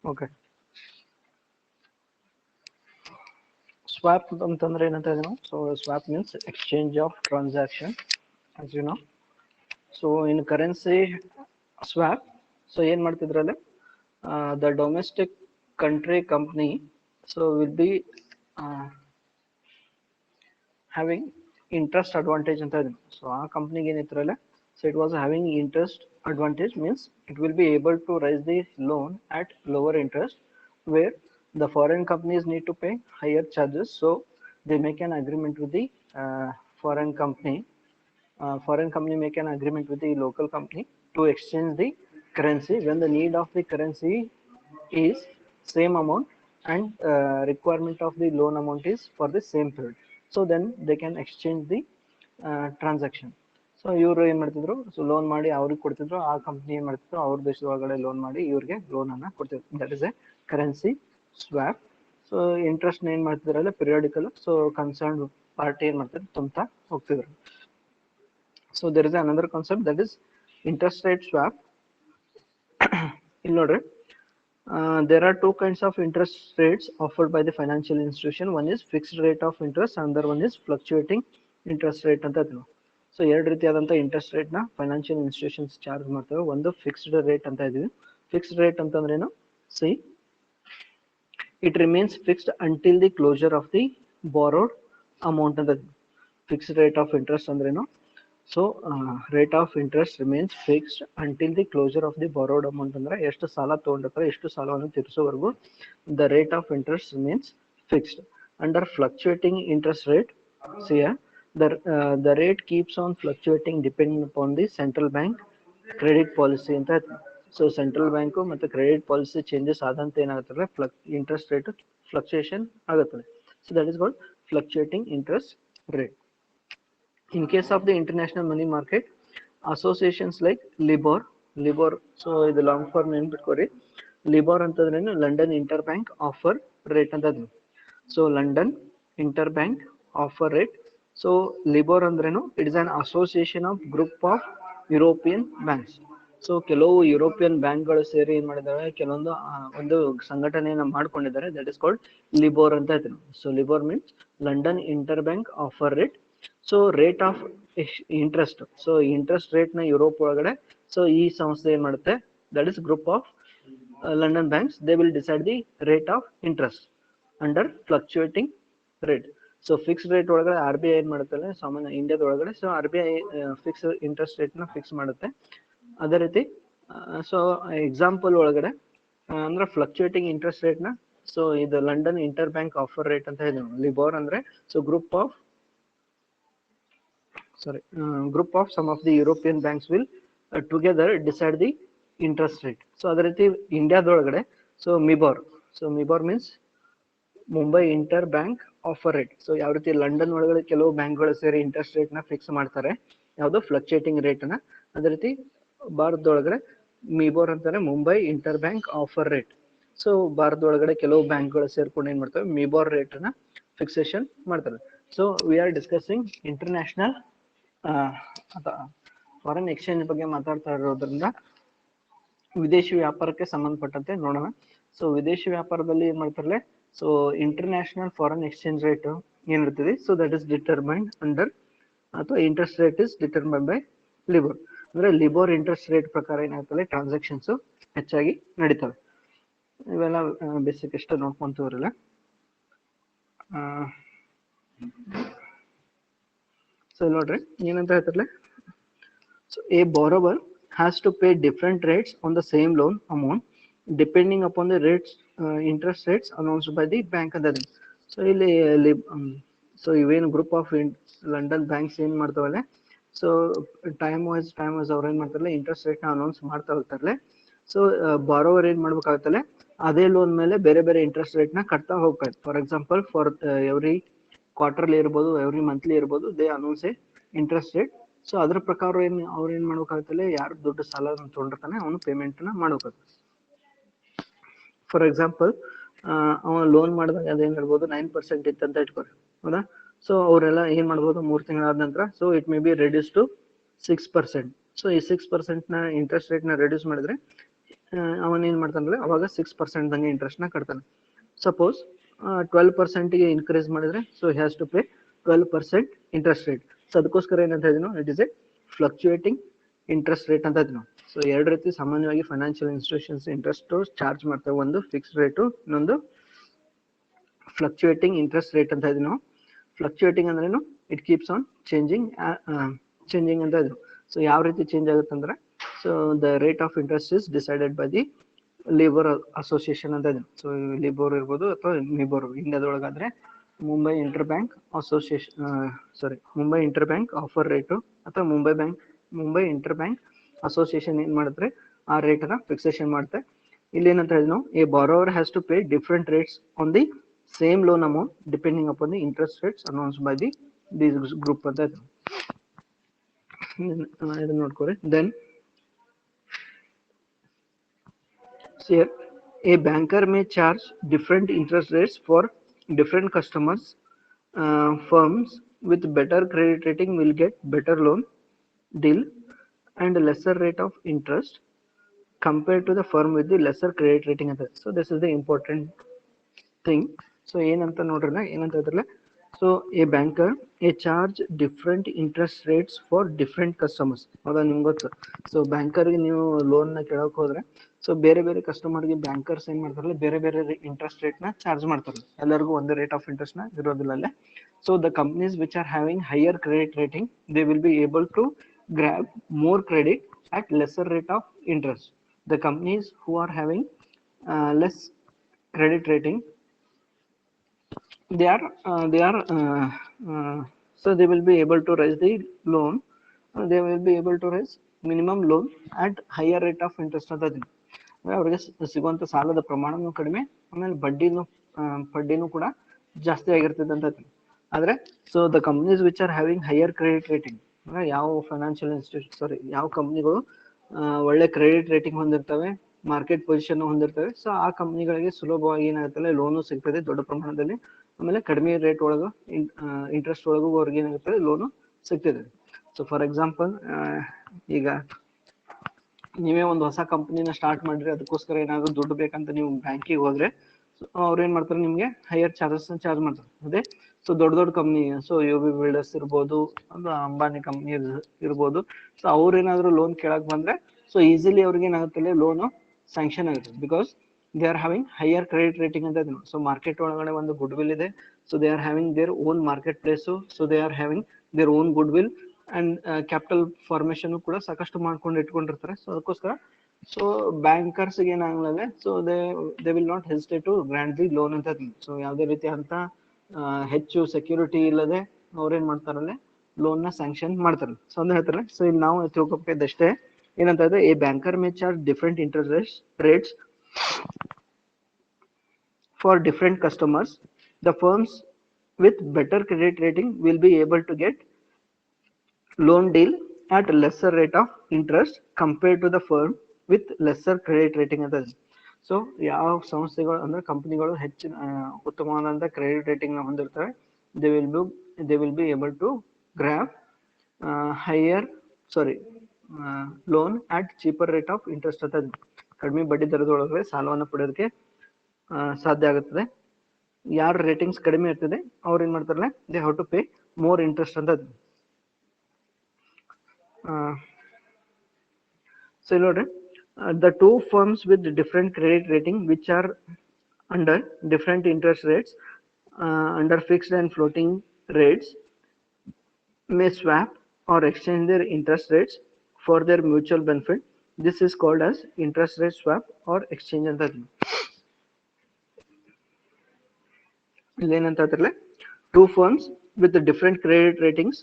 Okay. Swap ಅಂತಂದ್ರೆ ಏನಂತ ಇದೆ ನಾವು? So swap means exchange of transaction, as you know. So in currency swap, so ಏನ್ ಮಾಡ್ತಿದ್ರಲ್ಲಿ the domestic country company so will be having interest advantage ಅಂತ ಇದೆ. So ಆ ಕಂಪ್ನಿಗೆ ಏನಿತ್ರಲ್ಲ, so it was having interest advantage means it will be able to raise the loan at lower interest where the foreign companies need to pay higher charges. So they make an agreement with the foreign company. Foreign company make an agreement with the local company to exchange the currency when the need of the currency is same amount and requirement of the loan amount is for the same period. So then they can exchange the transaction. So ಇವರು ಏನ್ ಮಾಡ್ತಿದ್ರು, so loan ಮಾಡಿ ಅವ್ರಿಗೆ ಕೊಡ್ತಿದ್ರು, ಆ company ಏನ್ ಮಾಡ್ತಿದ್ರು ಅವ್ರ ದೇಶದ ಒಳಗಡೆ ಲೋನ್ ಮಾಡಿ ಇವ್ರಿಗೆ ಲೋನ್ ಅನ್ನ ಕೊಡ್ತಿದ್ರು. That is a currency swap. So interest ಏನ್ ಮಾಡ್ತಿದ್ರಲ್ಲ ಪಿರಿಯಾಡಿಕಲ್, ಸೊ ಕನ್ಸರ್ನ್ ಪಾರ್ಟಿ ಏನ್ ಮಾಡ್ತಾರೆ ತುಂಬ್ತಾ ಹೋಗ್ತಿದ್ರು. So there is another concept that is interest rate swap. ಇಲ್ಲಿ ನೋಡ್ರಿ, there are two kinds of interest rates offered by the financial institution. One is fixed rate of interest, another one is fluctuating interest rate ಅಂತ ಇದ್ರು. So ಎರಡು ರೀತಿಯಾದಂಥ interest rate ನ financial institutions charge ಮಾಡ್ತವೆ. ಒಂದು fixed rate ಅಂತ ಇದೀವಿ. Fixed rate ಅಂತಂದ್ರೆ ಏನು? See it remains fixed until the closure of the borrowed amount ಅಂತ. ಫಿಕ್ಸ್ಡ್ ರೇಟ್ ಆಫ್ ಇಂಟ್ರೆಸ್ಟ್ ಅಂದ್ರೇನು? So rate of interest remains fixed until the closure of the borrowed amount ಅಂದ್ರೆ ಎಷ್ಟು ಸಾಲ ತಗೊಂಡಿರ್ತಾರೆ ಎಷ್ಟು ಸಾಲವನ್ನು ತೀರಿಸೋವರೆಗೂ the rate of interest remains fixed. Under fluctuating interest rate, the rate keeps on fluctuating depending upon the central bank credit policy ಅಂತ. So central bank ಮತ್ತೆ credit policy changes ಆದಂತ ಏನಾಗುತ್ತದೆ, ಇಂಟ್ರೆಸ್ಟ್ ರೇಟ್ ಫ್ಲಕ್ಚುಯೇಷನ್ ಆಗುತ್ತದೆ. So that is called fluctuating interest rate. In case of the international money market, associations like LIBOR, so ಇದು long form ಏನ್ ಬಿಟ್ಕೋರಿ, LIBOR ಅಂತಂದ್ರೇನು London inter bank offer rate ಅಂತ. So London inter bank offer rate. So LIBOR ಅಂದ್ರೇನು? It is an association of group of European banks. So ಕೆಲವು European ಬ್ಯಾಂಕ್ಗಳು ಸೇರಿ ಏನ್ ಮಾಡಿದಾವೆ, ಕೆಲವೊಂದು ಒಂದು ಸಂಘಟನೆಯನ್ನ ಮಾಡ್ಕೊಂಡಿದ್ದಾರೆ. ದಟ್ ಇಸ್ ಕಾಲ್ಡ್ ಲಿಬೋರ್ ಅಂತ ಹೇಳ್ತೀನಿ. So LIBOR means London inter bank offer rate. So rate of interest, so interest rate ನ ಯುರೋಪ್ ಒಳಗಡೆ ಸೊ ಈ ಸಂಸ್ಥೆ ಏನ್ ಮಾಡುತ್ತೆ, that is group of London banks, they will decide the rate of interest under fluctuating rate. So fix rate ಒಳಗಡೆ R B I ಏನ್ ಮಾಡುತ್ತೆ ಸಾಮಾನ್ಯ ಇಂಡಿಯಾದ ಒಳಗಡೆ, so R B I fix interest rate ನ ಫಿಕ್ಸ್ ಮಾಡುತ್ತೆ. ಅದೇ ರೀತಿ ಸೊ ಎಕ್ಸಾಂಪಲ್ ಒಳಗಡೆ ಅಂದ್ರೆ ಫ್ಲಕ್ಚುಯೇಟಿಂಗ್ ಇಂಟ್ರೆಸ್ಟ್ ರೇಟ್ ನ, ಸೊ ಇದು London inter bank offer rate ಅಂತ ಹೇಳಿದ್ವಿ. ಲಿಬೋರ್ ಅಂದ್ರೆ so group of some of the European banks will together decide the interest rate. So ಅದೇ ರೀತಿ ಇಂಡಿಯಾದೊಳಗಡೆ so MIBOR means Mumbai inter bank offer rate. So ಯಾವ ರೀತಿ ಲಂಡನ್ ಒಳಗಡೆ ಕೆಲವು ಬ್ಯಾಂಕ್ಗಳು ಸೇರಿ ಇಂಟ್ರೆಸ್ಟ್ ರೇಟ್ ನ ಫಿಕ್ಸ್ ಮಾಡ್ತಾರೆ, ಯಾವುದು ಫ್ಲಕ್ಚುಯೇಟಿಂಗ್ ರೇಟ್ ನ. ಅದೇ ರೀತಿ ಭಾರತದೊಳಗಡೆ ಮಿಬೋರ್ ಅಂತಾರೆ Mumbai inter bank offer rate. So ಭಾರತದೊಳಗಡೆ ಕೆಲವು ಬ್ಯಾಂಕ್ಗಳು ಸೇರ್ಕೊಂಡು ಏನ್ ಮಾಡ್ತವೆ, ಮಿಬೋರ್ ರೇಟ್ ನ ಫಿಕ್ಸೇಷನ್ ಮಾಡ್ತಾರೆ. So we are discussing international foreign exchange ಬಗ್ಗೆ ಮಾತಾಡ್ತಾ ಇರೋದ್ರಿಂದ ವಿದೇಶಿ ವ್ಯಾಪಾರಕ್ಕೆ ಸಂಬಂಧಪಟ್ಟಂತೆ ನೋಡೋಣ. ಸೊ ವಿದೇಶಿ ವ್ಯಾಪಾರದಲ್ಲಿ ಏನ್ ಮಾಡ್ತಾರಲ್ಲ, so international foreign exchange rate ಏನಿರ್ತದೆ, so that is determined under, ಅಥವಾ interest rate is determined by LIBOR. ಅಂದ್ರೆ ಲಿಬೋರ್ ಇಂಟ್ರೆಸ್ಟ್ ರೇಟ್ ಪ್ರಕಾರ ಏನಾಗ್ತದೆ, ಟ್ರಾನ್ಸಾಕ್ಷನ್ಸ್ ಹೆಚ್ಚಾಗಿ ನಡೀತವೆ. ಇವೆಲ್ಲ ಬೇಸಿಕ್ ಎಷ್ಟು ನೋಡ್ಕೊಂತೀವ್ರಲ್ಲ. ಸೊ ನೋಡ್ರಿ ಏನಂತ ಹೇಳ್ತಾರಲ್ಲ, so a borrower has to pay different rates on the same loan amount depending upon the rates interest rates announced by the bank ಅಂತ. ಸೊ ಇಲ್ಲಿ ಸೊ ಇವೇನು ಗ್ರೂಪ್ ಆಫ್ ಲಂಡನ್ ಬ್ಯಾಂಕ್ಸ್ ಏನ್ ಮಾಡ್ತಾವಲ್ಲ, so time wise ಅವ್ರು ಏನ್ ಮಾಡ್ತಾರಲ್ಲ interest rate ನ announce ಮಾಡ್ತಾ ಹೋಗ್ತಾರಲ್ಲ. ಸೊ ಬಾರೋವರ್ ಏನ್ ಮಾಡ್ಬೇಕಾಗತ್ತಲ್ಲ, ಅದೇ ಲೋನ್ ಮೇಲೆ ಬೇರೆ ಬೇರೆ ಇಂಟ್ರೆಸ್ಟ್ ರೇಟ್ ನ ಕಟ್ತಾ ಹೋಗ್ಬೇಕು. For example for every quarterly ಇರ್ಬೋದು, ಎವ್ರಿ ಮಂತ್ಲಿ ಇರ್ಬೋದು, they announce A interest rate. So ಅದ್ರ ಪ್ರಕಾರ ಅವ್ರು ಏನ್ ಮಾಡ್ಬೇಕಾಗತ್ತಲ್ಲ, ಯಾರು ದುಡ್ಡು ಸಾಲ ತೊಗೊಂಡಿರ್ತಾನೆ ಅವನು ಪೇಮೆಂಟ್ ನ ಮಾಡ್ಬೇಕಾಗುತ್ತೆ. ಫಾರ್ ಎಕ್ಸಾಂಪಲ್ ಅವ ಲೋನ್ ಮಾಡಿದಾಗ ಅದೇನ್ ಹೇಳ್ಬೋದು 9% ಇತ್ತಂತ ಇಟ್ಕೊರಿ, ಹೌದಾ. ಸೊ ಅವರೆಲ್ಲ ಏನ್ ಮಾಡ್ಬೋದು, 3 ತಿಂಗಳಾದ ನಂತರ so it may be reduce to 6%. So ಈ 6% ನ ಇಂಟ್ರೆಸ್ಟ್ ರೇಟ್ ನ ರೆಡ್ಯೂಸ್ ಮಾಡಿದ್ರೆ ಅವನ್ ಏನ್ ಮಾಡ್ತಾನಂದ್ರೆ ಅವಾಗ 6% ದಂಗೆ ಇಂಟ್ರೆಸ್ಟ್ ನ ಕಟ್ತಾನೆ. ಸಪೋಸ್ 12% ಗೆ ಇನ್ಕ್ರೀಸ್ ಮಾಡಿದ್ರೆ so has to pay 12% interest rate. So ಅದಕ್ಕೋಸ್ಕರ ಏನಂತ ಹೇಳಿದ್ವಿ ನಾವು, it is a fluctuating interest rate ಅಂತ ಇದ್ವಿ ನಾವು. ಸೊ ಎರಡು ರೀತಿ ಸಾಮಾನ್ಯವಾಗಿ ಫೈನಾನ್ಷಿಯಲ್ ಇನ್ಸ್ಟಿಟ್ಯೂಷನ್ಸ್ ಇಂಟ್ರೆಸ್ಟ್ ಚಾರ್ಜ್ ಮಾಡ್ತವೆ, ಒಂದು ಫಿಕ್ಸ್ಡ್ ರೇಟು, ಇನ್ನೊಂದು ಫ್ಲಕ್ಚುಯೇಟಿಂಗ್ ಇಂಟ್ರೆಸ್ಟ್ ರೇಟ್ ಅಂತ ಇದ್ವಿ ನಾವು. ಫ್ಲಕ್ಚುಯೇಟಿಂಗ್ ಅಂದ್ರೇನು, ಇಟ್ ಕೀಪ್ಸ್ ಆನ್ ಚೇಂಜಿಂಗ್ ಅಂತ ಇದ್ವಿ. ಸೊ ಯಾವ ರೀತಿ ಚೇಂಜ್ ಆಗುತ್ತೆ ಅಂದ್ರೆ, so the rate of interest is decided by the labour association ಅಂತ ಇದೆ. ಸೊ ಲಿಬೋರ್ ಇರ್ಬೋದು ಅಥವಾ ಮಿಬೋರ್. ಇಂಡಿಯಾದೊಳಗಾದ್ರೆ Mumbai interbank association, Mumbai inter bank offer rate ಅಥವಾ ಮುಂಬೈ ಇಂಟರ್ ಬ್ಯಾಂಕ್ ಅಸೋಸಿಯೇಷನ್ ಏನ್ ಮಾಡಿದ್ರೆ ಆ ರೇಟ್ ಅನ್ನ ಫಿಕ್ಸೇಷನ್ ಮಾಡುತ್ತೆ. ಇಲ್ಲಿ ಏನಂತ ಹೇಳಿದ್ವಿ ನಾವು, a borrower has to pay different rates on the same loan amount depending upon the interest rates announce by the these group ಅಂತ ಇದೆ. ಇದನ್ನ ನೋಡ್ಕೊರಿ. Then here a banker may charge different interest rates for different customers. Firms with better credit rating will get better loan deal and lesser rate of interest compared to the firm with the lesser credit rating. So this is the important thing. So ಏನಂತ ನೋಡ್ರಿ, ಏನಂತ ಹೇಳಿದ್ರಲ್ಲ, so A banker A charge different interest rates for different customers. ಹೌದಾ, ನಿಮ್ಗೆ ಗೊತ್ತು. So ಬ್ಯಾಂಕರ್ಗೆ ನೀವು loan ನ ಕೇಳಕ್ ಹೋದ್ರೆ, ಸೊ ಬೇರೆ ಬೇರೆ ಕಸ್ಟಮರ್ಗೆ ಬ್ಯಾಂಕರ್ಸ್ ಏನ್ ಮಾಡ್ತಾರಲ್ಲ, ಬೇರೆ ಬೇರೆ ಇಂಟ್ರೆಸ್ಟ್ ರೇಟ್ ನ ಚಾರ್ಜ್ ಮಾಡ್ತಾರೆ. ಎಲ್ಲರಿಗೂ ಒಂದೇ ರೇಟ್ ಆಫ್ ಇಂಟ್ರೆಸ್ಟ್ ನ ಇರೋದಿಲ್ಲ ಅಲ್ಲೇ. So the companies which are having higher credit rating, they will be able to grab more credit at lesser rate of interest. The companies who are having less credit rating, they are so they will be able to raise the loan. They will be able to raise minimum loan at higher rate of interest ಅಂತ ಇದೆ. ಅವರಿಗೆ ಸಿಗುವಂತ ಸಾಲದ ಪ್ರಮಾಣನೂ ಕಡಿಮೆ, ಆಮೇಲೆ ಬಡ್ಡಿನೂ ಕೂಡ ಜಾಸ್ತಿ ಆಗಿರ್ತದೆ ಅಂತ ಇದೆ. ಆದ್ರೆ so the companies which are having higher credit rating, ಯಾವ ಫೈನಾನ್ಷಿಯಲ್ ಇನ್ಸ್ಟಿಟ್ಯೂಷನ್ ಯಾವ ಕಂಪನಿಗಳು ಒಳ್ಳೆ ಕ್ರೆಡಿಟ್ ರೇಟಿಂಗ್ ಹೊಂದಿರ್ತವೆ, ಮಾರ್ಕೆಟ್ ಪೊಸಿಷನ್ ಹೊಂದಿರ್ತವೆ, ಸೊ ಆ ಕಂಪನಿಗಳಿಗೆ ಸುಲಭವಾಗಿ ಏನಾಗುತ್ತಲ್ಲ ಲೋನು ಸಿಗ್ತದೆ ದೊಡ್ಡ ಪ್ರಮಾಣದಲ್ಲಿ, ಆಮೇಲೆ ಕಡಿಮೆ ರೇಟ್ ಒಳಗೂ ಇಂಟ್ರೆಸ್ಟ್ ಒಳಗೂ ಅವ್ರಿಗೆ ಏನಾಗುತ್ತದೆ ಲೋನು ಸಿಗ್ತದೆ. ಸೊ ಫಾರ್ ಎಕ್ಸಾಂಪಲ್, ಈಗ ನೀವೇ ಒಂದು ಹೊಸ ಕಂಪನಿನ ಸ್ಟಾರ್ಟ್ ಮಾಡಿದ್ರೆ ಅದಕ್ಕೋಸ್ಕರ ಏನಾದ್ರು ದುಡ್ಡು ಬೇಕಂತ ನೀವು ಬ್ಯಾಂಕಿಗೆ ಹೋದ್ರೆ ಅವ್ರು ಏನ್ ಮಾಡ್ತಾರೆ, ನಿಮ್ಗೆ ಹೈಯರ್ ಚಾರ್ಜಸ್ ಚಾರ್ಜ್ ಮಾಡ್ತಾರೆ. ಅದೇ ಸೊ ದೊಡ್ಡ ಕಂಪ್ನಿ, ಸೊ UB ಬಿಲ್ಡರ್ಸ್ ಇರ್ಬೋದು, ಅಂಬಾನಿ ಕಂಪ್ನಿ ಇರ್ಬೋದು, ಸೊ ಅವ್ರೇನಾದ್ರು ಲೋನ್ ಕೇಳಕ್ ಬಂದ್ರೆ ಸೊ ಈಸಿಲಿ ಅವ್ರಿಗೆ ಏನಾಗುತ್ತೆ ಲೋನು ಸ್ಯಾಂಕ್ಷನ್ ಆಗುತ್ತೆ, because they are having higher credit rating ಅಂತ ಇದೆ. ಸೊ ಮಾರ್ಕೆಟ್ ಒಳಗಡೆ ಒಂದು ಗುಡ್ ವಿಲ್ ಇದೆ. So they are having their own market place, so they are having their own goodwill and capital formation ಕೂಡ ಸಾಕಷ್ಟು ಮಾಡ್ಕೊಂಡು ಇಟ್ಕೊಂಡಿರ್ತಾರೆ. ಸೊ ಅದಕ್ಕೋಸ್ಕರ ಸೊ ಬ್ಯಾಂಕರ್ಸ್ ಏನಾಗಲ್ಲ, so they will not hesitate to grant the loan ಅಂತ. So ಯಾವುದೇ ರೀತಿ ಅಂತ ಹೆಚ್ಚು ಸೆಕ್ಯೂರಿಟಿ ಇಲ್ಲದೆ ಅವ್ರೇನ್ ಮಾಡ್ತಾರಲ್ಲ ಲೋನ್ ನ ಸ್ಯಾಂಕ್ಷನ್ ಮಾಡ್ತಾರೆ. ಸೊ ಅದನ್ನ ಹೇಳ್ತಾರೆ. ಸೊ ಇಲ್ಲಿ ನಾವು ತಿಳ್ಕೊಬೇಕಷ್ಟೇ ಏನಂತ ಇದ್ರೆ, A banker May charge different interest rates for different customers. The firms with better credit rating will be able to get loan deal at lesser rate of interest compared to the firm with lesser credit rating ಅಂತ. So ಯಾವ ಸಂಸ್ಥೆಗಳು ಅಂದ್ರೆ ಕಂಪನಿಗಳು ಹೆಚ್ಚಿನ ಉತ್ತಮವಾದಂತ credit rating ನ ಹೊಂದಿರ್ತವೆ, they will be able to grab higher loan at cheaper rate of interest ಅಂತ. ಕಡಿಮೆ ಬಡ್ಡಿ ದರದೊಳಗೆ ಸಾಲವನ್ನು ಪಡೆಯೋದಕ್ಕೆ ಸಾಧ್ಯ ಆಗುತ್ತದೆ. ಯಾರ ರೇಟಿಂಗ್ಸ್ ಕಡಿಮೆ ಇರ್ತದೆ ಅವ್ರು ಏನ್ ಮಾಡ್ತಾರಲ್ಲ, they have to pay more interest ಅಂತ. ಸೊ ಇಲ್ಲಿ ನೋಡ್ರಿ, the two firms with different credit rating which are under different interest rates under fixed and floating rates may swap or exchange their interest rates for their mutual benefit. This is called as interest rate swap or exchange ಅಂತ. ಇಲ್ಲೇನಂತ ಹೇಳ್ತಾರಲ್ಲ, two firms with the different credit ratings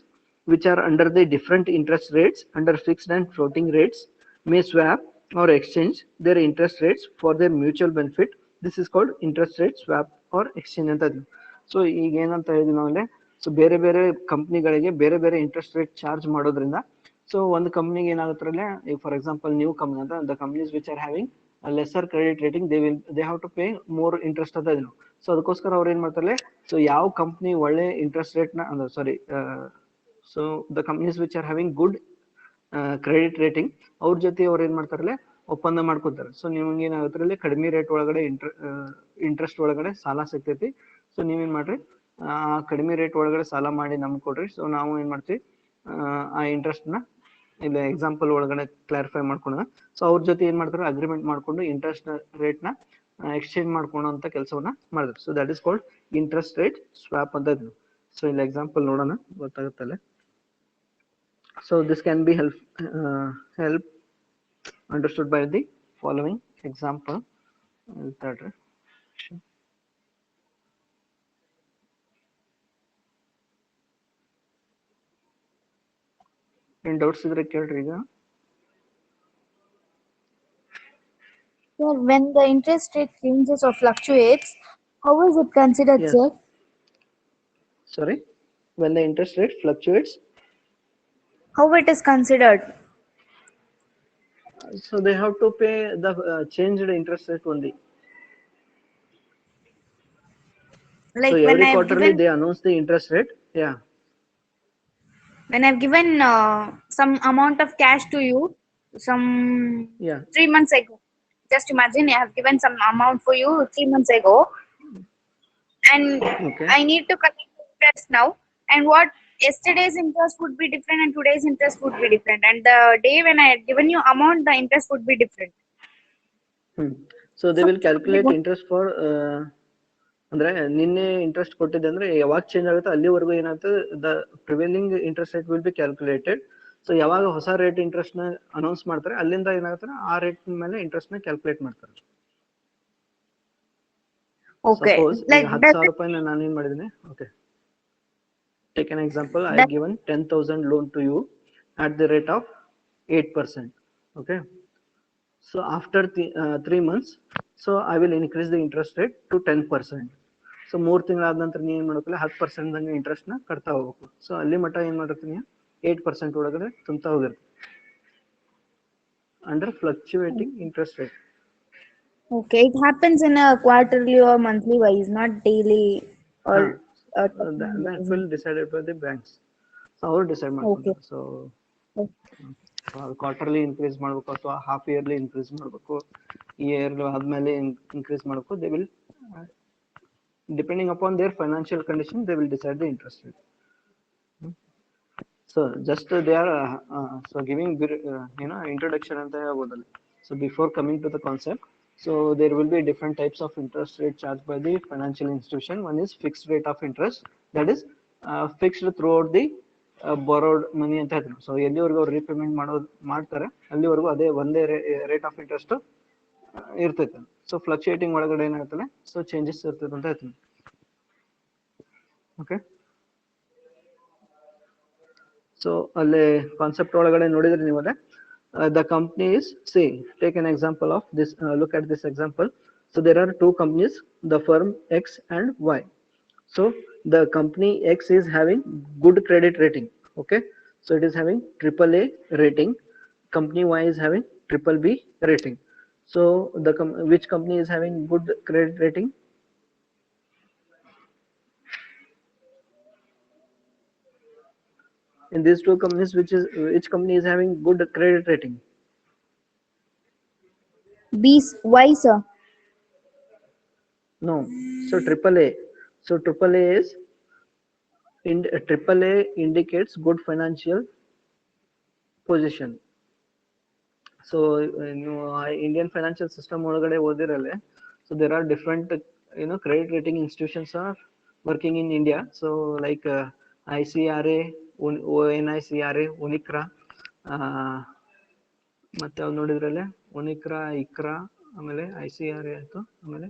which are under the different interest rates under fixed and floating rates may swap or exchange their interest rates for their mutual benefit. This is called interest rate swap or exchange ಅಂತ. So ಈಗ ಏನಂತ ಹೇಳಿದ್ವಿ ನಾವಲ್ಲೇ, so ಬೇರೆ ಬೇರೆ ಕಂಪ್ನಿಗಳಿಗೆ ಬೇರೆ ಬೇರೆ ಇಂಟ್ರೆಸ್ಟ್ ರೇಟ್ ಚಾರ್ಜ್ ಮಾಡೋದ್ರಿಂದ ಸೊ ಒಂದು ಕಂಪ್ನಿಗೆ ಏನಾಗುತ್ತಲ್ಲ, ಈಗ ಫಾರ್ ಎಕ್ಸಾಂಪಲ್ ನ್ಯೂ ಕಂಪ್ನಿ ಅಂತ, the companies which are having lesser credit rating they have to pay more interest ಅಂತ ಇದನ್ನು. ಸೊ ಅದಕ್ಕೋಸ್ಕರ ಅವ್ರು ಏನ್ ಮಾಡ್ತಾರೆ, ಸೊ ಯಾವ ಕಂಪ್ನಿ ಒಳ್ಳೆ ಇಂಟ್ರೆಸ್ಟ್ ರೇಟ್ ನ ಅಂದ್ರೆ so the companies which are having good credit rating ಅವ್ರ ಜೊತೆ ಅವ್ರು ಏನ್ ಮಾಡ್ತಾರಲ್ಲ, ಒಪ್ಪಂದ ಮಾಡ್ಕೊತಾರೆ. ಸೊ ನಿಮ್ಗೆ ಏನಾಗುತ್ತೆ ಕಡಿಮೆ ರೇಟ್ ಒಳಗಡೆ ಇಂಟ್ರೆಸ್ಟ್ ಒಳಗಡೆ ಸಾಲ ಸಿಗ್ತೈತಿ. ಸೊ ನೀವೇನ್ ಮಾಡ್ರಿ, ಆ ಕಡಿಮೆ ರೇಟ್ ಒಳಗಡೆ ಸಾಲ ಮಾಡಿ ನಮ್ಗೆ ಕೊಡ್ರಿ. ಸೊ ನಾವು ಏನ್ ಮಾಡ್ತೀವಿ, ಆ ಇಂಟ್ರೆಸ್ಟ್ ನ ಇಲ್ಲಿ ಎಕ್ಸಾಂಪಲ್ ಒಳಗಡೆ ಕ್ಲಾರಿಫೈ ಮಾಡ್ಕೊಂಡ, ಸೊ ಅವ್ರ ಜೊತೆ ಏನ್ ಮಾಡ್ತಾರೆ, ಅಗ್ರಿಮೆಂಟ್ ಮಾಡ್ಕೊಂಡು ಇಂಟ್ರೆಸ್ಟ್ ರೇಟ್ ನ ಎಕ್ಸ್ಚೇಂಜ್ ಮಾಡ್ಕೊಳ್ಳೋ ಕೆಲಸವನ್ನ ಮಾಡಿದ್ರು. So that is called interest rate swap ಅಂತ ಇದ್ರು. ಸೊ ಇಲ್ಲಿ ಎಕ್ಸಾಂಪಲ್ ನೋಡೋಣ, ಗೊತ್ತಾಗುತ್ತಲ್ಲ. So this can be help understood by the following example. ಏನ್ ಡೌಟ್ಸ್ ಇದ್ರೆ ಕೇಳ್ರಿ ಈಗ. Sir, when the interest rate changes or fluctuates, how is it considered, Yes. sir? Sorry, when the interest rate fluctuates, How it is considered? so they have to pay the changed interest rate only. Like so when every I've quarterly given they announce the interest rate. Yeah. when I've given some amount of cash to you, some Yeah. 3 months ago. Just imagine I have given some amount for you 3 months ago, and Okay. I need to collect interest now. And what yesterday's interest would be different, and today's interest would be different. And the day when I had given you amount, the interest would be different. So they will So calculate interest for ಅಂದ್ರೆ ನಿನ್ನೆ interest ಕೊಟ್ಟಿದ್ದೆ ಅಂದ್ರೆ ಯಾವಾಗ change ಆಗುತ್ತೆ ಅಲ್ಲಿವರೆಗೂ ಏನಾಗುತ್ತೆ, the prevailing interest rate will be calculated. So ಯಾವಾಗ ಹೊಸ ರೇಟ್ ಇಂಟ್ರೆಸ್ಟ್ ನ ಅನೌನ್ಸ್ ಮಾಡ್ತಾರೆ, ಅಲ್ಲಿಂದ ಏನಾಗುತ್ತೆ ಆ ರೇಟ್ ಮೇಲೆ ಇಂಟ್ರೆಸ್ಟ್ ನ ಕ್ಯಾಲ್ಕುಲೇಟ್ ಮಾಡ್ತಾರೆ. okay, ಸಪೋಸ್ ಈಗ like 10,000 ರೂಪಾಯಿ ನಾನು ಏನ್ ಮಾಡಿದ್ದೀನಿ, okay take an example, I have given 10,000 loan to you at the rate of 8%. Okay, so after 3 months, so I will increase the interest rate to 10%. So 3 ತಿಂಗಳಾದ ನಂತರ ನೀವು ಏನ್ ಮಾಡ್ಬೇಕಲ್ಲ 10% ದಂಗೆ ಇಂಟ್ರೆಸ್ಟ್ ನ ಕಟ್ತಾ ಹೋಗ್ಬೇಕು. ಸೊ ಅಲ್ಲಿ ಮಟ್ಟ ಏನ್ ಮಾಡಿರ್ತೀನಿ, 8% ಒಳಗಡೆ ತುಂಬ್ತಾ ಹೋಗಿರ್ತೀನಿ under fluctuating interest rate. okay, it happens in a quarterly or monthly wise, not daily or that will decided by the banks. So ಅವ್ರು ಡಿಸೈಡ್ ಮಾಡ್ಕೊಂತಾರೆ. ಸೊ ಕ್ವಾರ್ಟರ್ಲಿ ಇನ್ಕ್ರೀಸ್ ಮಾಡಬೇಕು ಅಥವಾ ಹಾಫ್ ಇಯರ್ಲಿ ಇನ್ಕ್ರೀಸ್ ಮಾಡಬೇಕು, ಇಯರ್ ಆದ್ಮೇಲೆ increase ಮಾಡಬೇಕು. They will depending upon their financial condition, they will decide the interest rate. So just they are so giving introduction anta helboudalla. So before coming to the concept, so there will be different types of interest rate charged by the financial institution. One is fixed rate of interest, that is fixed throughout the borrowed money anta ಹೇಳ್ತಾರೆ. So ಎಲ್ಲಿವರೆಗೂ ಅವ್ರು repayment ಮಾಡ್ತಾರೆ ಅಲ್ಲಿವರೆಗೂ ಅದೇ ಒಂದೇ rate of interest ಇರ್ತೈತೆ. So fluctuating ಒಳಗಡೆ ಏನಾಗ್ತದೆ, ಸೊ ಚೇಂಜಸ್ ಇರ್ತದೆ ಅಂತ ಹೇಳ್ತೀನಿ. ಓಕೆ, ಸೊ ಅಲ್ಲಿ ಕಾನ್ಸೆಪ್ಟ್ ಒಳಗಡೆ ನೋಡಿದ್ರೆ ನೀವು ಅದೇ the company is, say, take an example of this, look at this example. So there are two companies, the firm X and Y. So the company X is having good credit rating. Okay, so it is having AAA rating. Company Y is having BBB rating. So the which company is having good credit rating? In these two companies, which company is having good credit rating? Why, sir? No, so AAA. So AAA is AAA indicates good financial position. So Indian financial system ಒಳಗಡೆ ಓದಿರಲ್ಲ. So there are different credit rating institutions are working in India. So like ICRA, ONICRA, ONICRA, ಮತ್ತೆ ಯಾವ್ದು ನೋಡಿದ್ರಲ್ಲೇ ONICRA, ICRA, ಆಮೇಲೆ ICRA ಆಯ್ತು, ಆಮೇಲೆ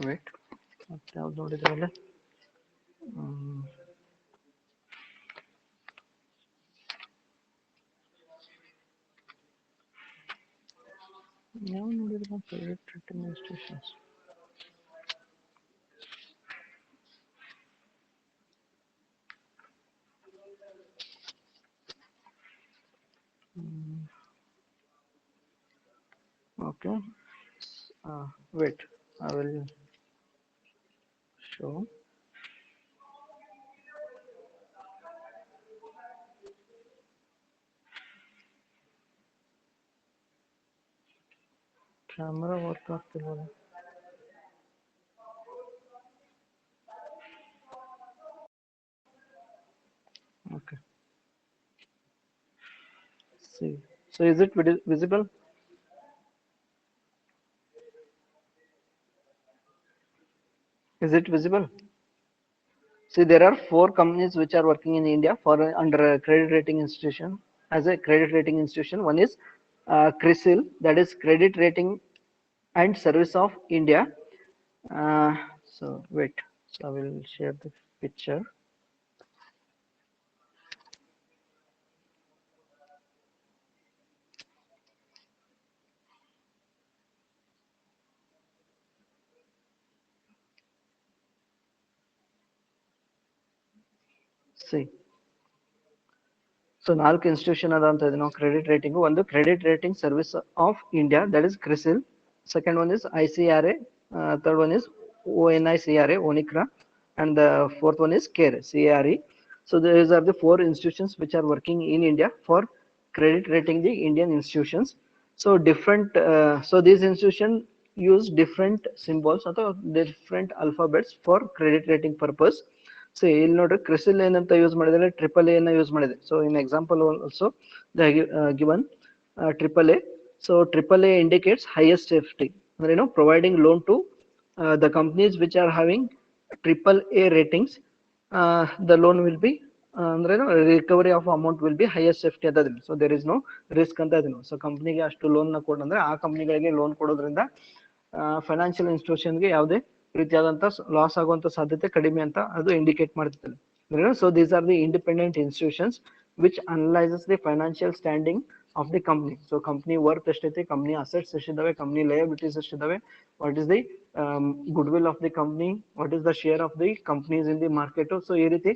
wait ಮತ್ತೆ ಯಾವ್ದು ನೋಡಿದ್ರಲ್ಲೇ ಯಾವ ನೋಡಿದ್ರು credit rating institutions. Okay, wait, I will show. Camera work ಆಗ್ತಿಲ್ವಲ್ಲ. Okay. See. So is it visible? Is it visible? See, there are 4 companies which are working in India for under a credit rating institution as a credit rating institution. One is CRISIL, that is Credit Rating and Service of India. So wait, so I will share the picture. See. So 4 institution ಅದ ಅಂತ ಇದೆ ನಾವು credit rating. ಒಂದು credit rating service of India, that is CRISIL. Second one is ICRA, third one is ONICRA, ONICRA, and the fourth one is CARE, CARE. So these are the 4 institutions which are working in India for credit rating the Indian institutions. So different, so these institutions use different symbols ಅಥವಾ different alphabets for credit rating purpose. So ಇಲ್ಲಿ ನೋಡ್ರಿ ಕ್ರಿಸಿಲ್ ಏನಂತ use ಮಾಡಿದ್ರೆ AAA ನ use ಮಾಡಿದೆ. So in example also the given AAA. So AAA indicates highest safety ಅಂದ್ರೆ ಏನು, providing loan to the companies which are having AAA ratings. The loan will be ಅಂದ್ರೆ recovery of amount will be highest safety ಅಂತ ಇದೀನಿ. So there is no risk ಅಂತ ಇದೀನಿ. So ಕಂಪ್ನಿಗೆ ಅಷ್ಟು loan ನ ಕೊಡಂದ್ರೆ ಆ ಕಂಪ್ನಿಗಳಿಗೆ ಲೋನ್ ಕೊಡೋದ್ರಿಂದ ಫೈನಾನ್ಷಿಯಲ್ ಇನ್ಸ್ಟಿಟ್ಯೂಷನ್ಗೆ ಯಾವುದೇ ರೀತಿಯಾದಂತ ಲಾಸ್ ಆಗುವಂತ ಸಾಧ್ಯತೆ ಕಡಿಮೆ ಅಂತ ಅದು ಇಂಡಿಕೇಟ್ ಮಾಡ್ತಿದೆ. So these are the independent institutions which analyses the financial standing of the company. So company worth ಎಷ್ಟೈತಿ, ಕಂಪ್ನಿ ಅಸೆಟ್ಸ್ ಎಷ್ಟಿದಾವೆ, ಕಂಪ್ನಿ ಲಯಬಿಲಿಟೀಸ್ ಎಷ್ಟಿದಾವೆ, what is the goodwill of the company, what is the share of the companies in the market. So ಈ ರೀತಿ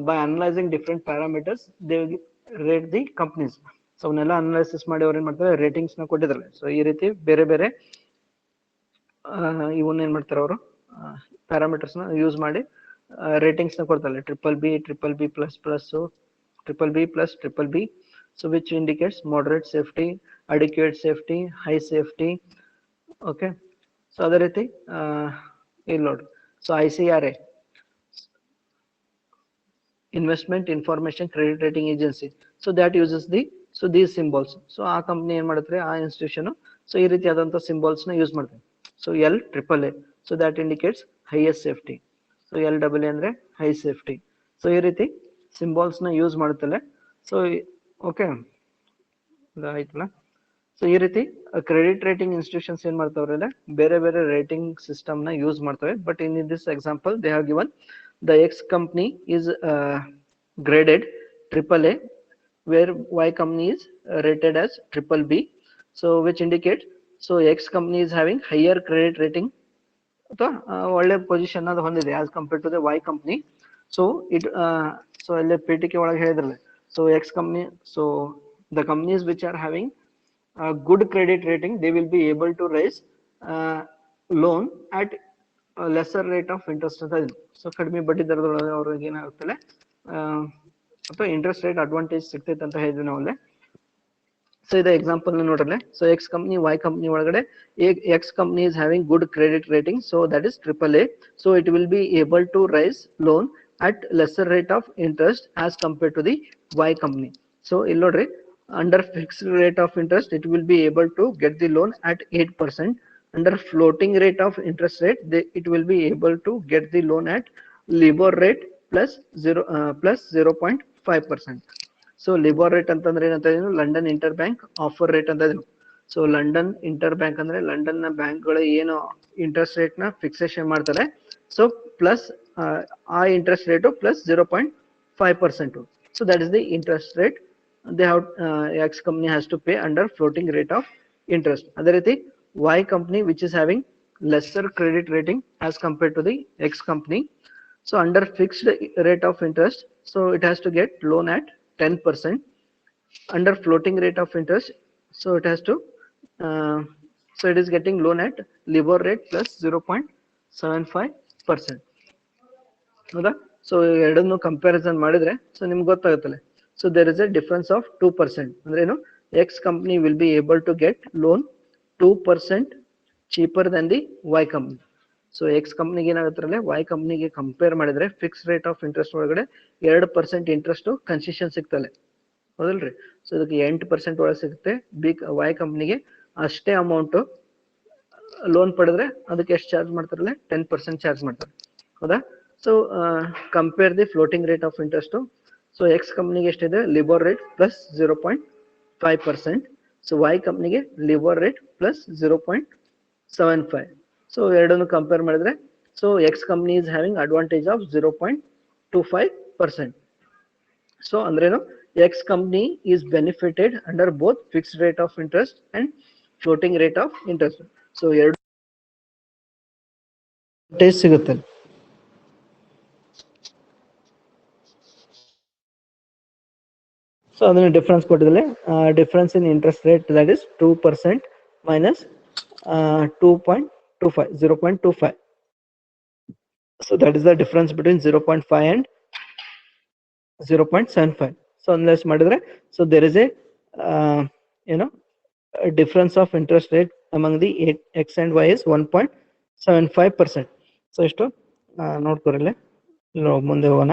by analysing different parameters they rate the companies. So ಅವನ್ನೆಲ್ಲ analysis ಮಾಡಿ ಅವ್ರು ಏನ್ ಮಾಡ್ತಾರೆ, ratings ನ ಕೊಟ್ಟಿದ್ದಾರೆ. ಸೊ ಈ ರೀತಿ ಬೇರೆ ಬೇರೆ ಇವನ್ನ ಏನ್ ಮಾಡ್ತಾರೆ ಅವರು ಪ್ಯಾರಾಮೀಟರ್ಸ್ ನ ಯೂಸ್ ಮಾಡಿ ರೇಟಿಂಗ್ಸ್ ನ ಕೊಡ್ತಾರೆ. BBB, BBB++, BBB+, BBB. So which indicates moderate safety, adequate safety, high safety. Okay. So ಅದೇ ರೀತಿ ಇಲ್ಲಿ ನೋಡ್ರಿ, so ICRA, investment information credit rating agency. So that uses the these symbols. So ಆ company ಏನ್ ಮಾಡುತ್ತೆ, ಆ ಇನ್ಸ್ಟಿಟ್ಯೂಷನ್ ಸೊ ಈ ರೀತಿಯಾದಂತ ಸಿಂಬಲ್ಸ್ ನ ಯೂಸ್ ಮಾಡ್ತಾರೆ. So LAAA, so that indicates highest safety. So LAA ಅಂದ್ರೆ high safety. ಸೊ ಈ ರೀತಿ ಸಿಂಬಲ್ಸ್ ನ ಯೂಸ್ ಮಾಡುತ್ತಲ್ಲ. ಸೊ ಓಕೆ ಆಯ್ತಲ್ಲ. ಸೊ ಈ ರೀತಿ ಕ್ರೆಡಿಟ್ ರೇಟಿಂಗ್ ಇನ್ಸ್ಟಿಟ್ಯೂಷನ್ಸ್ ಏನ್ ಮಾಡ್ತಾವ್ರೆ, ಬೇರೆ ಬೇರೆ ರೇಟಿಂಗ್ ಸಿಸ್ಟಮ್ ನ ಯೂಸ್ ಮಾಡ್ತವೆ. But in this example they have given the X company is graded AAA, where Y company is rated as BBB. So which indicates, so X company is having higher credit rating ಅಥವಾ ಒಳ್ಳೆ position ಅದು ಹೊಂದಿದೆ as compared to the Y company. So it so ಅಲ್ಲಿ ಪೀಠಿಕೆ ಒಳಗೆ ಹೇಳಿದ್ರಲ್ಲ, so X company, so the companies which are having good credit rating, they will be able to raise loan at lesser rate of interest ಅಂತ ಇದೆ. So ಕಡಿಮೆ ಬಡ್ಡಿ ದರದೊಳಗೆ ಅವ್ರಿಗೆ ಏನಾಗುತ್ತಲ್ಲ ಅಥವಾ ಇಂಟ್ರೆಸ್ಟ್ ರೇಟ್ ಅಡ್ವಾಂಟೇಜ್ ಸಿಗ್ತೈತೆ ಅಂತ ಹೇಳಿದ್ವಿ ನಾವಲ್ಲೇ. ಸೊ ಇದು ಎಕ್ಸಾಂಪಲ್ ನೋಡ್ರಲ್ಲ. So X company, Y company ಒಳಗಡೆ X company is having good credit rating, so that is AAA. So it will be able to raise loan at lesser rate of interest as compared to the Y company. So ಇಲ್ಲಿ ನೋಡ್ರಿ, under fixed rate of interest it will be able to get the loan at 8%. Under floating rate of interest rate it will be able to get the loan at LIBOR rate plus 0.5%. So LIBOR rate ಅಂತಂದ್ರೆ ಏನಂತ, London inter bank offer rate ಅಂತ. So London inter bank ಅಂದ್ರೆ London ನ bank ಗಳು ಏನು interest rate ನ fixation ಮಾಡ್ತಾರೆ, so plus ಆ interest rate plus 0.5%. So that is the interest rate they have X company has to pay under floating rate of interest. ಅದೇ ರೀತಿ Y company which is having lesser credit rating as compared to the X company, so under fixed rate of interest, so it has to get loan at 10%. Under floating rate of interest, so it has to so it is getting loan at LIBOR rate plus 0.75%. ಹೌದಾ? So ಎರಡನ್ನು comparison ಮಾಡಿದ್ರೆ so ನಿಮ್ಗೆ ಗೊತ್ತಾಗುತ್ತಲ್ಲ. So there is a difference of 2%. ಅಂದ್ರೆ ಏನು, X company will be able to get loan 2% cheaper than the Y company. So X ಕಂಪ್ನಿಗೆ ಏನಾಗುತ್ತೆ Y ಕಂಪ್ನಿಗೆ compare ಮಾಡಿದ್ರೆ ಫಿಕ್ಸ್ ರೇಟ್ ಆಫ್ ಇಂಟ್ರೆಸ್ಟ್ ಒಳಗಡೆ 2% ಇಂಟ್ರೆಸ್ಟ್ ಕನ್ಸೆಷನ್ ಸಿಗ್ತಲ್ಲ ಹೌದಲ್ರಿ. ಸೊ ಇದಕ್ಕೆ 8% ಒಳಗೆ ಸಿಗುತ್ತೆ. ವೈ ಕಂಪ್ನಿಗೆ ಅಷ್ಟೇ ಅಮೌಂಟ್ ಲೋನ್ ಪಡೆದ್ರೆ ಅದಕ್ಕೆ ಎಷ್ಟು ಚಾರ್ಜ್ ಮಾಡ್ತಾರಲ್ಲ 10% ಚಾರ್ಜ್ ಮಾಡ್ತಾರೆ ಹೌದಾ. So compare the floating rate of interest. So X ಕಂಪ್ನಿಗೆ ಎಷ್ಟಿದೆ LIBOR rate plus 0.5%. So Y ಕಂಪ್ನಿಗೆ ಲಿಬೋರ್ ರೇಟ್ ಪ್ಲಸ್ 0.75. ಸೊ ಎರಡನ್ನು ಕಂಪೇರ್ ಮಾಡಿದ್ರೆ so X company is having advantage of 0.25%. So ಅಂದ್ರೇನು X company is benefited under both fixed rate of interest and floating rate of interest. So ಎರಡು taste ಸಿಗುತ್ತೆ. So ಅದನ್ನ difference ಕೊಟ್ಟಿದ್ರೆ difference in interest rate that is 2% minus 2.25 0.25. so that is the difference between 0.5 and 0.75. so unless ಮಾಡಿದ್ರೆ so there is a a difference of interest rate among the x and y is 1.75%. so ಇಷ್ಟು ನೋಡ್ಕೊರಲ್ಲ ಮುಂದೆ ಹೋಗೋಣ.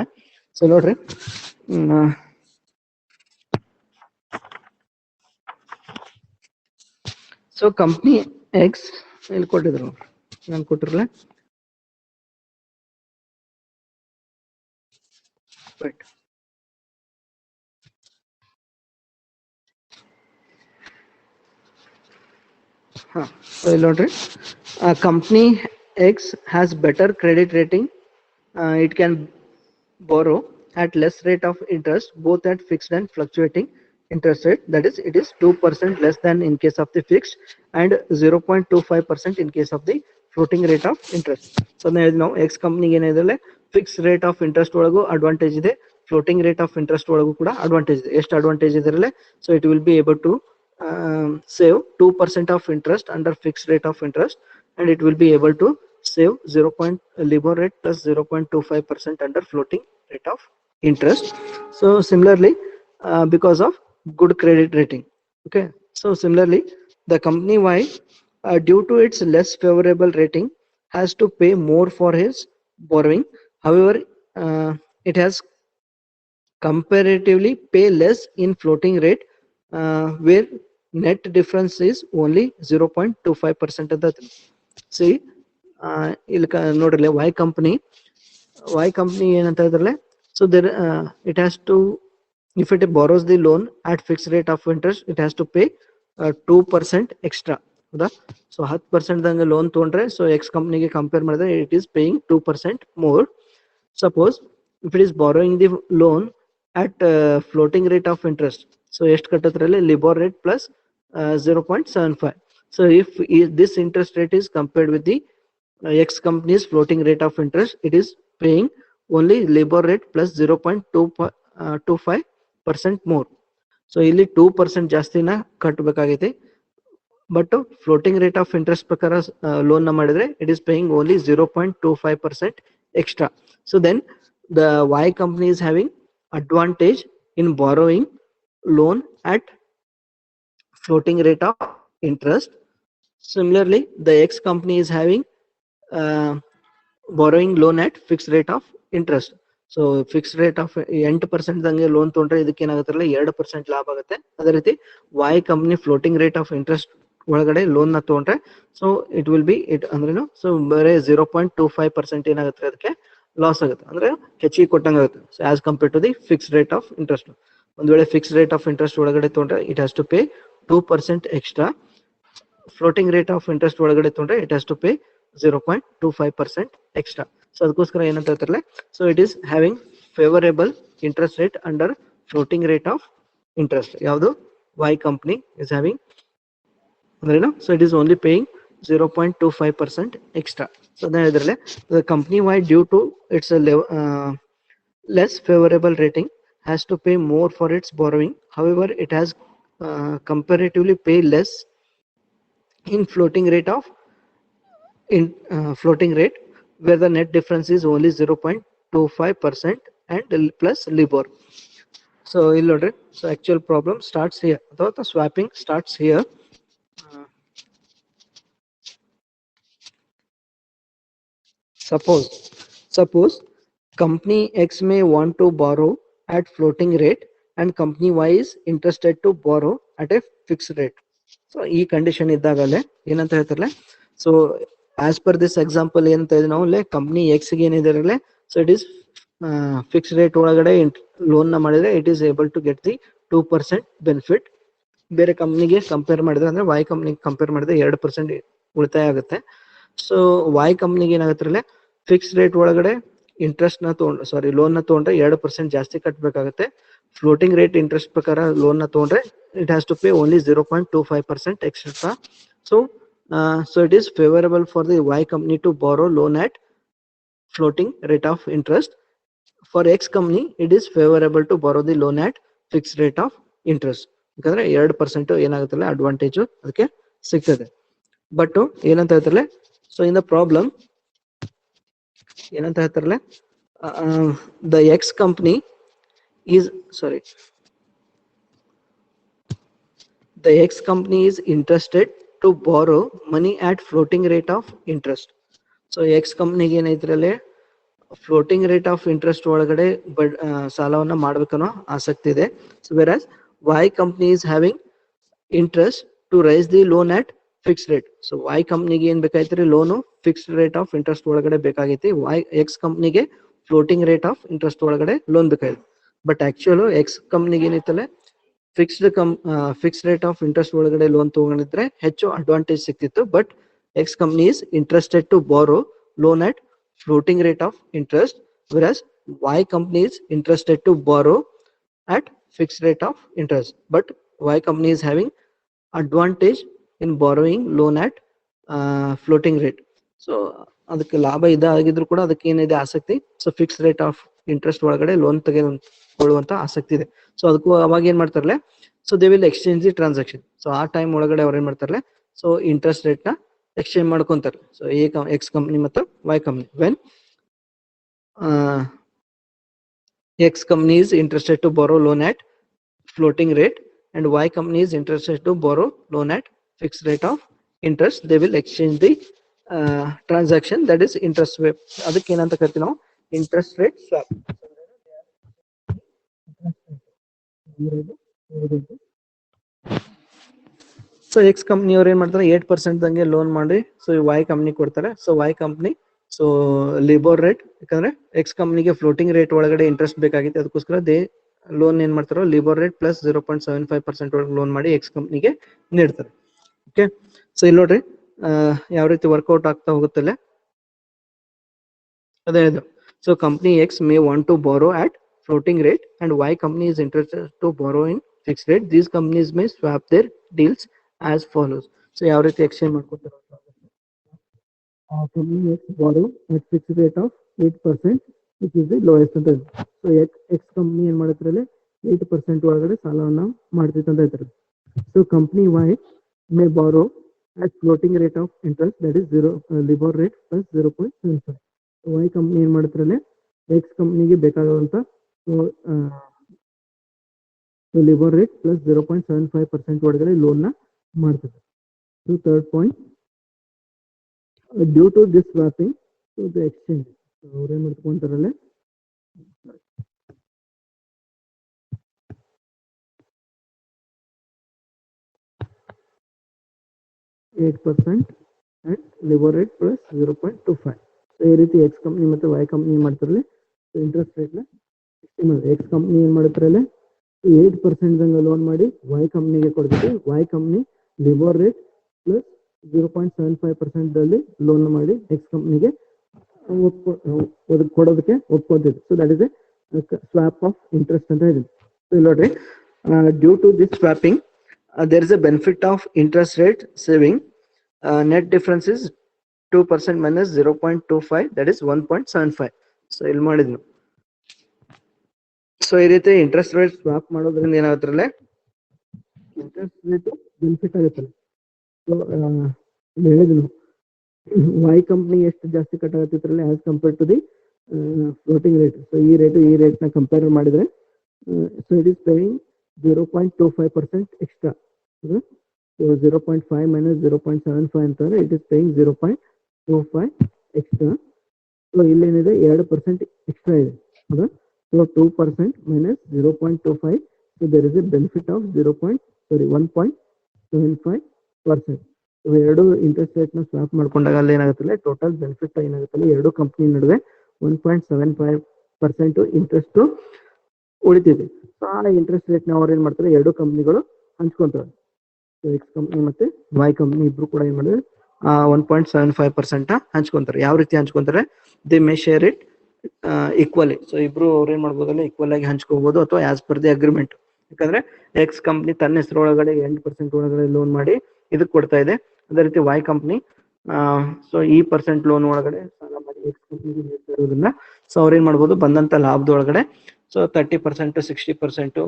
So ನೋಡ್ರಿ so company X ಇಲ್ಲಿ ಕೊಟ್ಟಿದ್ರು ನಾನು ಕೊಟ್ಟಿರಲ್ಲ right. ಹಾಂ so ಇಲ್ಲಿ ನೋಡ್ರಿ company X has better credit rating. It can borrow at less rate of interest both at fixed and fluctuating interest rate, that is it is 2% less than in case of the fixed and 0.25% in case of the floating rate of interest. so now X company ಏನಿದೆ fix rate of interest ಒಳಗೂ advantage ಇದೆ, floating rate of interest ಒಳಗೂ ಕೂಡ advantage ಇದೆ. ಎಷ್ಟು advantage ಇದೆ? So it will be able to save 2% of interest under fixed rate of interest and it will be able to save LIBOR rate plus 0.25% under floating rate of interest. So similarly because of good credit rating. Okay, so similarly the company Y due to its less favorable rating has to pay more for his borrowing. However it has comparatively pay less in floating rate where net difference is only 0.25% of the see ಇಲ್ಲಿ ನೋಡ್ರಿ Y company ಏನಂತ ಇದ್ರಲ್ಲ. So there it has to if it borrows the loan at fix rate of interest it has to pay 2% extra ಹೌದಾ. So 10% ದಂಗೆ loan ತೊಗೊಂಡ್ರೆ so X ಕಂಪ್ನಿಗೆ compare ಮಾಡಿದ್ರೆ it is paying 2% more. Suppose if it is borrowing the loan at floating rate of interest so ಎಷ್ಟು ಕಟ್ಟತ್ರಲ್ಲಿ LIBOR rate plus 0.75. so if this interest rate is compared with the X company's floating rate of interest, it is paying only LIBOR rate plus 0.25% more. so ಇಲ್ಲಿ 2% ಜಾಸ್ತಿನ ಕಟ್ಟಬೇಕಾಗಿದೆ. But floating rate of interest ಪ್ರಕಾರ loan ನ ಮಾಡಿದ್ರೆ it is paying only 0.25% extra. so then the Y company is having advantage in borrowing loan at floating rate of interest. Similarly the X company is having borrowing loan at fixed rate of interest. So fixed rate of 8% ದಂಗೆ loan ತೊಗೊಂಡ್ರೆ ಇದಕ್ಕೆ ಏನಾಗುತ್ತಲ್ಲ 2% ಲಾಭ ಆಗುತ್ತೆ. ಅದೇ ರೀತಿ Y company floating rate of interest ಒಳಗಡೆ loan ನ ತೊಗೊಂಡ್ರೆ so it will be it ಅಂದ್ರೇನು ಸೊ ಬರೀ 0.25% ಏನಾಗುತ್ತೆ ಅದಕ್ಕೆ ಲಾಸ್ ಆಗುತ್ತೆ, ಅಂದ್ರೆ ಹೆಚ್ಚಿಗೆ ಕೊಟ್ಟಂಗೆ ಆಗುತ್ತೆ. So as compare to the fixed rate of interest. ಒಂದ್ ವೇಳೆ ಫಿಕ್ಸ್ಡ್ ರೇಟ್ ಆಫ್ ಇಂಟ್ರೆಸ್ಟ್ ಒಳಗಡೆ ತೊಗೊಂಡ್ರೆ it has to pay 2% extra. Floating rate of interest ಒಳಗಡೆ ತೊಗೊಂಡ್ರೆ it has to pay 0.25% extra. So ಅದಕ್ಕೋಸ್ಕರ ಏನಂತ ಹೇಳ್ತಾರಲ್ಲ so it is having favourable interest rate under floating rate of interest. ಯಾವುದು Y company is having ಅಂದ್ರೇನು so it is only paying 0.25% extra. So then ಹೇಳಿದ್ರಲ್ಲ the company Y due to its less favorable rating has to pay more for its borrowing. However it has comparatively pay less in floating rate of floating rate where the net difference is only 0.25% and plus LIBOR. So ಇಲ್ಲಿ ನೋಡ್ರಿ so actual problem starts here ಅಥವಾ swapping starts here. suppose company X may want to borrow at floating rate and company Y is interested to borrow at a fixed rate. So ಈ condition ಇದ್ದಾಗಲೇ ಏನಂತ ಹೇಳ್ತಾರಲ್ಲ, so as per this example ಏನಂತ ಇದೆ ನಾವು company X ಗೆ ಏನಿದೆ, so it is fix rate ಒಳಗಡೆ ಲೋನ್ ನ ಮಾಡಿದ್ರೆ it is able to get the 2% benefit. ಬೇರೆ ಕಂಪ್ನಿಗೆ ಕಂಪೇರ್ ಮಾಡಿದ್ರೆ ಅಂದ್ರೆ ವೈ ಕಂಪ್ನಿಗೆ ಕಂಪೇರ್ ಮಾಡಿದ್ರೆ 2% ಉಳಿತಾಯ ಆಗುತ್ತೆ. ಸೊ ವೈ ಕಂಪ್ನಿಗೆ ಏನಾಗುತ್ತೆ, ಫಿಕ್ಸ್ ರೇಟ್ ಒಳಗಡೆ ಇಂಟ್ರೆಸ್ಟ್ ನ ತಗೊಂಡ್ರೆ ಲೋನ್ ನ ತಗೊಂಡ್ರೆ 2% ಜಾಸ್ತಿ ಕಟ್ಟಬೇಕಾಗುತ್ತೆ. ಫ್ಲೋಟಿಂಗ್ ರೇಟ್ ಇಂಟ್ರೆಸ್ಟ್ ಪ್ರಕಾರ ಲೋನ್ ನ ತಗೊಂಡ್ರೆ it has to pay only 0.25% extra. So it is favorable for the Y company to borrow loan at floating rate of interest. For X company it is favorable to borrow the loan at fixed rate of interest. ಯಾಕಂದ್ರೆ 2% ಏನಾಗುತ್ತಲ್ಲ advantage ಅದಕ್ಕೆ ಸಿಗ್ತದೆ. But ಏನಂತ ಹೇಳ್ತಾರಲ್ಲ, so in the problem ಏನಂತ ಹೇಳ್ತಾರಲ್ಲ, the X company is the X company is interested to borrow money at floating rate of interest. So X company ಗೆ ಏನೈತ್ರಲ್ಲೇ floating rate of interest ಒಳಗಡೆ ಸಾಲವನ್ನ ಮಾಡ್ಬೇಕನ್ನೋ ಆಸಕ್ತಿ ಇದೆ. So whereas Y company is having interest to raise the loan at fixed rate. So Y ಕಂಪ್ನಿಗೆ ಏನ್ ಬೇಕಾಯ್ತ್ರಿ, loan fixed rate of interest ಒಳಗಡೆ ಬೇಕಾಗೈತಿ. X ಕಂಪ್ನಿಗೆ ಫ್ಲೋಟಿಂಗ್ ರೇಟ್ ಆಫ್ ಇಂಟ್ರೆಸ್ಟ್ ಒಳಗಡೆ ಲೋನ್ ಬೇಕಾಯ್ತು. ಬಟ್ ಆಕ್ಚುಯಲ್ X ಕಂಪ್ನಿಗೆ ಏನಿತ್ತಲ್ಲ ಫಿಕ್ಸ್ಡ್ ರೇಟ್ ಆಫ್ ಇಂಟ್ರೆಸ್ಟ್ ಒಳಗಡೆ ಲೋನ್ ತಗೊಂಡಿದ್ರೆ ಹೆಚ್ಚು ಅಡ್ವಾಂಟೇಜ್ ಸಿಕ್ತಿತ್ತು. But X company is interested to borrow loan at floating rate of interest, whereas Y company is interested to borrow at fixed rate of interest. But Y company is having advantage in borrowing loan at floating rate. So ಅದಕ್ಕೆ ಲಾಭ ಇದಾಗಿದ್ರು ಕೂಡ ಅದಕ್ಕೆ ಏನಿದೆ ಆಸಕ್ತಿ, so fix rate of interest ಒಳಗಡೆ loan ತೆಗೆದುಕೊಳ್ಳುವಂತ ಆಸಕ್ತಿ ಇದೆ. ಸೊ ಅದಕ್ಕೂ ಅವಾಗ ಏನ್ ಮಾಡ್ತಾರಲ್ಲ, so they will exchange the transaction. So ಆ ಟೈಮ್ ಒಳಗಡೆ ಅವ್ರು ಏನ್ ಮಾಡ್ತಾರಲ್ಲ, ಸೊ ಇಂಟ್ರೆಸ್ಟ್ ರೇಟ್ ನ ಎಕ್ಸ್ಚೇಂಜ್ ಮಾಡ್ಕೊಂತಾರೆ. ಸೊ ಎಕ್ಸ್ ಕಂಪ್ನಿ ಮತ್ತು Y company, when X company is interested to borrow loan at floating rate and Y company is interested to borrow loan at fixed rate of interest, they will exchange the transaction, that is interest rate. ಅದಕ್ಕೆ ಏನಂತ ಕರಿತೀವಿ ನಾವು, interest rate swap. So X company ಅವ್ರು ಏನ್ ಮಾಡ್ತಾರೆ, 8% ದಂಗೆ loan ಮಾಡಿ so Y company ಕೊಡ್ತಾರೆ. So Y company so LIBOR rate, ಯಾಕಂದ್ರೆ ಎಕ್ಸ್ ಕಂಪ್ನಿಗೆ ಫ್ಲೋಟಿಂಗ್ ರೇಟ್ ಒಳಗಡೆ ಇಂಟ್ರೆಸ್ಟ್ ಬೇಕಾಗಿತ್ತು, ಅದಕ್ಕೋಸ್ಕರ ದೇ ಲೋನ್ ಏನ್ ಮಾಡ್ತಾರೋ ಲಿಬೋರ್ ರೇಟ್ ಪ್ಲಸ್ 0.75% ಒಳಗೆ ಲೋನ್ ಮಾಡಿ ಎಕ್ಸ್ ಕಂಪ್ನಿಗೆ ನೀಡ್ತಾರೆ. ಓಕೆ, ಸೊ ಇಲ್ಲಿ ನೋಡ್ರಿ ಯಾವ ರೀತಿ ವರ್ಕೌಟ್ ಆಗ್ತಾ ಹೋಗುತ್ತಲ್ಲ, ಅದೇ ಇದು. So company X may want to borrow at floating rate and Y company is interested to borrow in fixed rate. These companies may swap their deals as follows. So ಯಾವ ರೀತಿ ಎಕ್ಸ್ಚೇಂಜ್ ಮಾಡ್ಕೊತಾರೆ, company X borrow at fixed rate of 8% which is the lowest ಅಂತ. So X company ಏನ್ ಮಾಡುತ್ತಲ್ಲ 8% ಒಳಗಡೆ ಸಾಲವನ್ನ ಮಾಡ್ತಿತ್ತು ಅಂತ ಹೇಳ್ತಾರೆ. So company Y may borrow at floating rate of interest, that is LIBOR rate plus 0.75. Y company ಏನ್ ಮಾಡುತ್ತಲ್ಲ X ಕಂಪ್ನಿಗೆ ಬೇಕಾಗುವಂತ LIBOR rate plus 0.75% ಒಳಗಡೆ ಲೋನ್ ನ ಮಾಡ್ತದೆ. So third point, due to this swapping to the exchange, ಅವ್ರೇನ್ ಮಾಡ್ಕೊಂತಾರಲ್ಲ, $8% and LIBOR rate plus 0.25. So ಈ ರೀತಿ X company ಮತ್ತೆ ವೈ ಕಂಪ್ನಿ ಮಾಡ್ತಾರಲ್ಲ ಇಂಟ್ರೆಸ್ಟ್ ರೇಟ್ ನ ಎಕ್ಸ್ ಕಂಪ್ನಿ ಏನ್ ಮಾಡ್ತಾರಲ್ಲ 8% ದಂಗ ಲೋನ್ ಮಾಡಿ ವೈ ಕಂಪ್ನಿಗೆ ಕೊಡ್ತೀವಿ. Y company LIBOR rate plus 0.75% ಅಲ್ಲಿ ಲೋನ್ ಮಾಡಿ ಎಕ್ಸ್ ಕಂಪ್ನಿಗೆ ಕೊಡೋದಕ್ಕೆ ಒಪ್ಕೋತಿದ್ವಿ. So that is a swap of interest ಅಂತ ಹೇಳಿದ್ವಿ. ಸೊ ನೋಡ್ರಿ, due to this swapping there is a benefit of interest rate saving. Net difference is 2% minus 0.25, that is 1.75. So ಇಲ್ಲಿ ಮಾಡಿದ್ನು. ಸೊ ಈ ರೀತಿ ಇಂಟ್ರೆಸ್ಟ್ ರೇಟ್ ಸ್ವಾಪ್ ಮಾಡೋದ್ರಿಂದ ಏನಾಗುತ್ತಲ್ಲ, interest rate benefit ಆಗುತ್ತಲ್ಲ. ಸೊ ಹೇಳಿದ್ನು ವೈ ಕಂಪ್ನಿ ಎಷ್ಟು ಜಾಸ್ತಿ ಕಟ್ ಆಗತ್ತಿದ್ರಲ್ಲ as compared to the floating rate. So ಈ ರೇಟ್ ನ ಕಂಪೇರ್ ಮಾಡಿದ್ರೆ so it is paying 0.25% extra. So 0.5 minus 0.75 ಅಂತಂದ್ರೆ it is paying 0.25 extra. So ಇಲ್ಲೇನಿದೆ 2% extra ಇದೆ ಹೌದಾ. So 2% minus 0.25, so there is a benefit of 1.75%. ಎರಡು ಇಂಟ್ರೆಸ್ಟ್ ರೇಟ್ ನ swap ಮಾಡ್ಕೊಂಡಾಗ ಅಲ್ಲಿ ಏನಾಗುತ್ತಲ್ಲ ಟೋಟಲ್ ಬೆನಿಫಿಟ್ ಏನಾಗುತ್ತಲ್ಲ ಎರಡು ಕಂಪ್ನಿ ನಡುವೆ 1.75% ಇಂಟ್ರೆಸ್ಟ್ ಉಳಿತಿದೆ. ಸೊ ಆ ಇಂಟ್ರೆಸ್ಟ್ ರೇಟ್ ನ ಅವ್ರು ಏನ್ ಮಾಡ್ತಾರೆ, ಎರಡು ಕಂಪ್ನಿಗಳು ಹಂಚ್ಕೊಂತಾರೆ. ಎಕ್ಸ್ ಕಂಪ್ನಿ ಮತ್ತೆ ವೈ ಕಂಪ್ನಿ ಇಬ್ರು ಕೂಡ ಏನ್ ಮಾಡಿದ್ರೆ 1.75% ಹಂಚ್ಕೊಂತಾರೆ. ಯಾವ ರೀತಿ ಹಂಚ್ಕೊಂತಾರೆ, they may share it equally. So ಇಬ್ರು ಅವ್ರು ಏನ್ ಮಾಡ್ಬೋದಲ್ಲ ಈಕ್ವಲ್ ಆಗಿ ಹಂಚ್ಕೋಬಹುದು ಅಥವಾ ಆಸ್ ಪರ್ ದಿ ಅಗ್ರಿಮೆಂಟ್. ಯಾಕಂದ್ರೆ ಎಕ್ಸ್ ಕಂಪ್ನಿ ತನ್ನ ಹೆಸರೊಳಗಡೆ 8% ಒಳಗಡೆ ಲೋನ್ ಮಾಡಿ ಇದಕ್ಕೆ ಕೊಡ್ತಾ ಇದೆ. ಅದೇ ರೀತಿ ವೈ ಕಂಪ್ನಿ ಸೊ ಈ ಪರ್ಸೆಂಟ್ ಲೋನ್ ಒಳಗಡೆ ಸಾಲ ಮಾಡಿ ಎಕ್ಸ್ ಕಂಪ್ನಿಗೆ ನೀಡ್ತಾ ಇರೋದ್ರಿಂದ ಸೊ ಅವ್ರು ಏನ್ ಮಾಡ್ಬೋದು ಬಂದಂತ ಲಾಭದೊಳಗಡೆ ಸೊ 30%, 60%,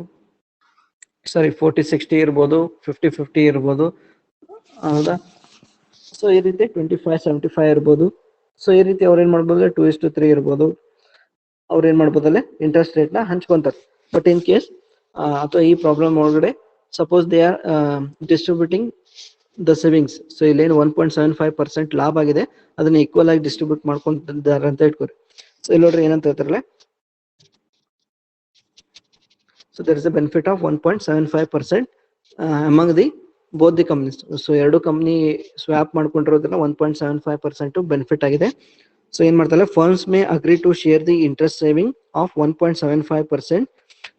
ಸಾರಿ 40-60 ಇರ್ಬೋದು, 50-50 ಇರ್ಬೋದು ಹೌದಾ. ಸೊ ಈ ರೀತಿ 25-75 ಇರ್ಬೋದು. ಸೊ ಈ ರೀತಿ ಅವ್ರು ಏನ್ ಮಾಡ್ಬೋದು 2:3 ಇರ್ಬೋದು. ಅವ್ರು ಏನ್ ಮಾಡ್ಬೋದಲ್ಲ ಇಂಟ್ರೆಸ್ಟ್ ರೇಟ್ ನ ಹಂಚ್ಕೊಂತಾರೆ. ಬಟ್ ಇನ್ ಕೇಸ್ ಅಥವಾ ಈ ಪ್ರಾಬ್ಲಮ್ ಒಳಗಡೆ suppose they are distributing the savings. So ಇಲ್ಲೇನು 1.75% ಲಾಭ ಆಗಿದೆ, ಅದನ್ನ ಈಕ್ವಲ್ ಆಗಿ ಡಿಸ್ಟ್ರಿಬ್ಯೂಟ್ ಮಾಡ್ಕೊಂತಿದ್ದಾರೆ ಅಂತ ಇಟ್ಕೋರಿ. ಸೊ ಇಲ್ಲಿ ನೋಡ್ರಿ ಏನಂತ ಹೇಳ್ತಾರಲ್ಲ, so there is a benefit of 1.75% among the both the companies. So ಎರಡು ಕಂಪ್ನಿ ಸ್ವಾಪ್ ಮಾಡ್ಕೊಂಡಿರೋದ್ರಿಂದ 1.75% ಬೆನಿಫಿಟ್ ಆಗಿದೆ. ಸೊ ಏನ್ ಮಾಡ್ತಾರೆ, firms may agree to share the interest saving of 1.75%.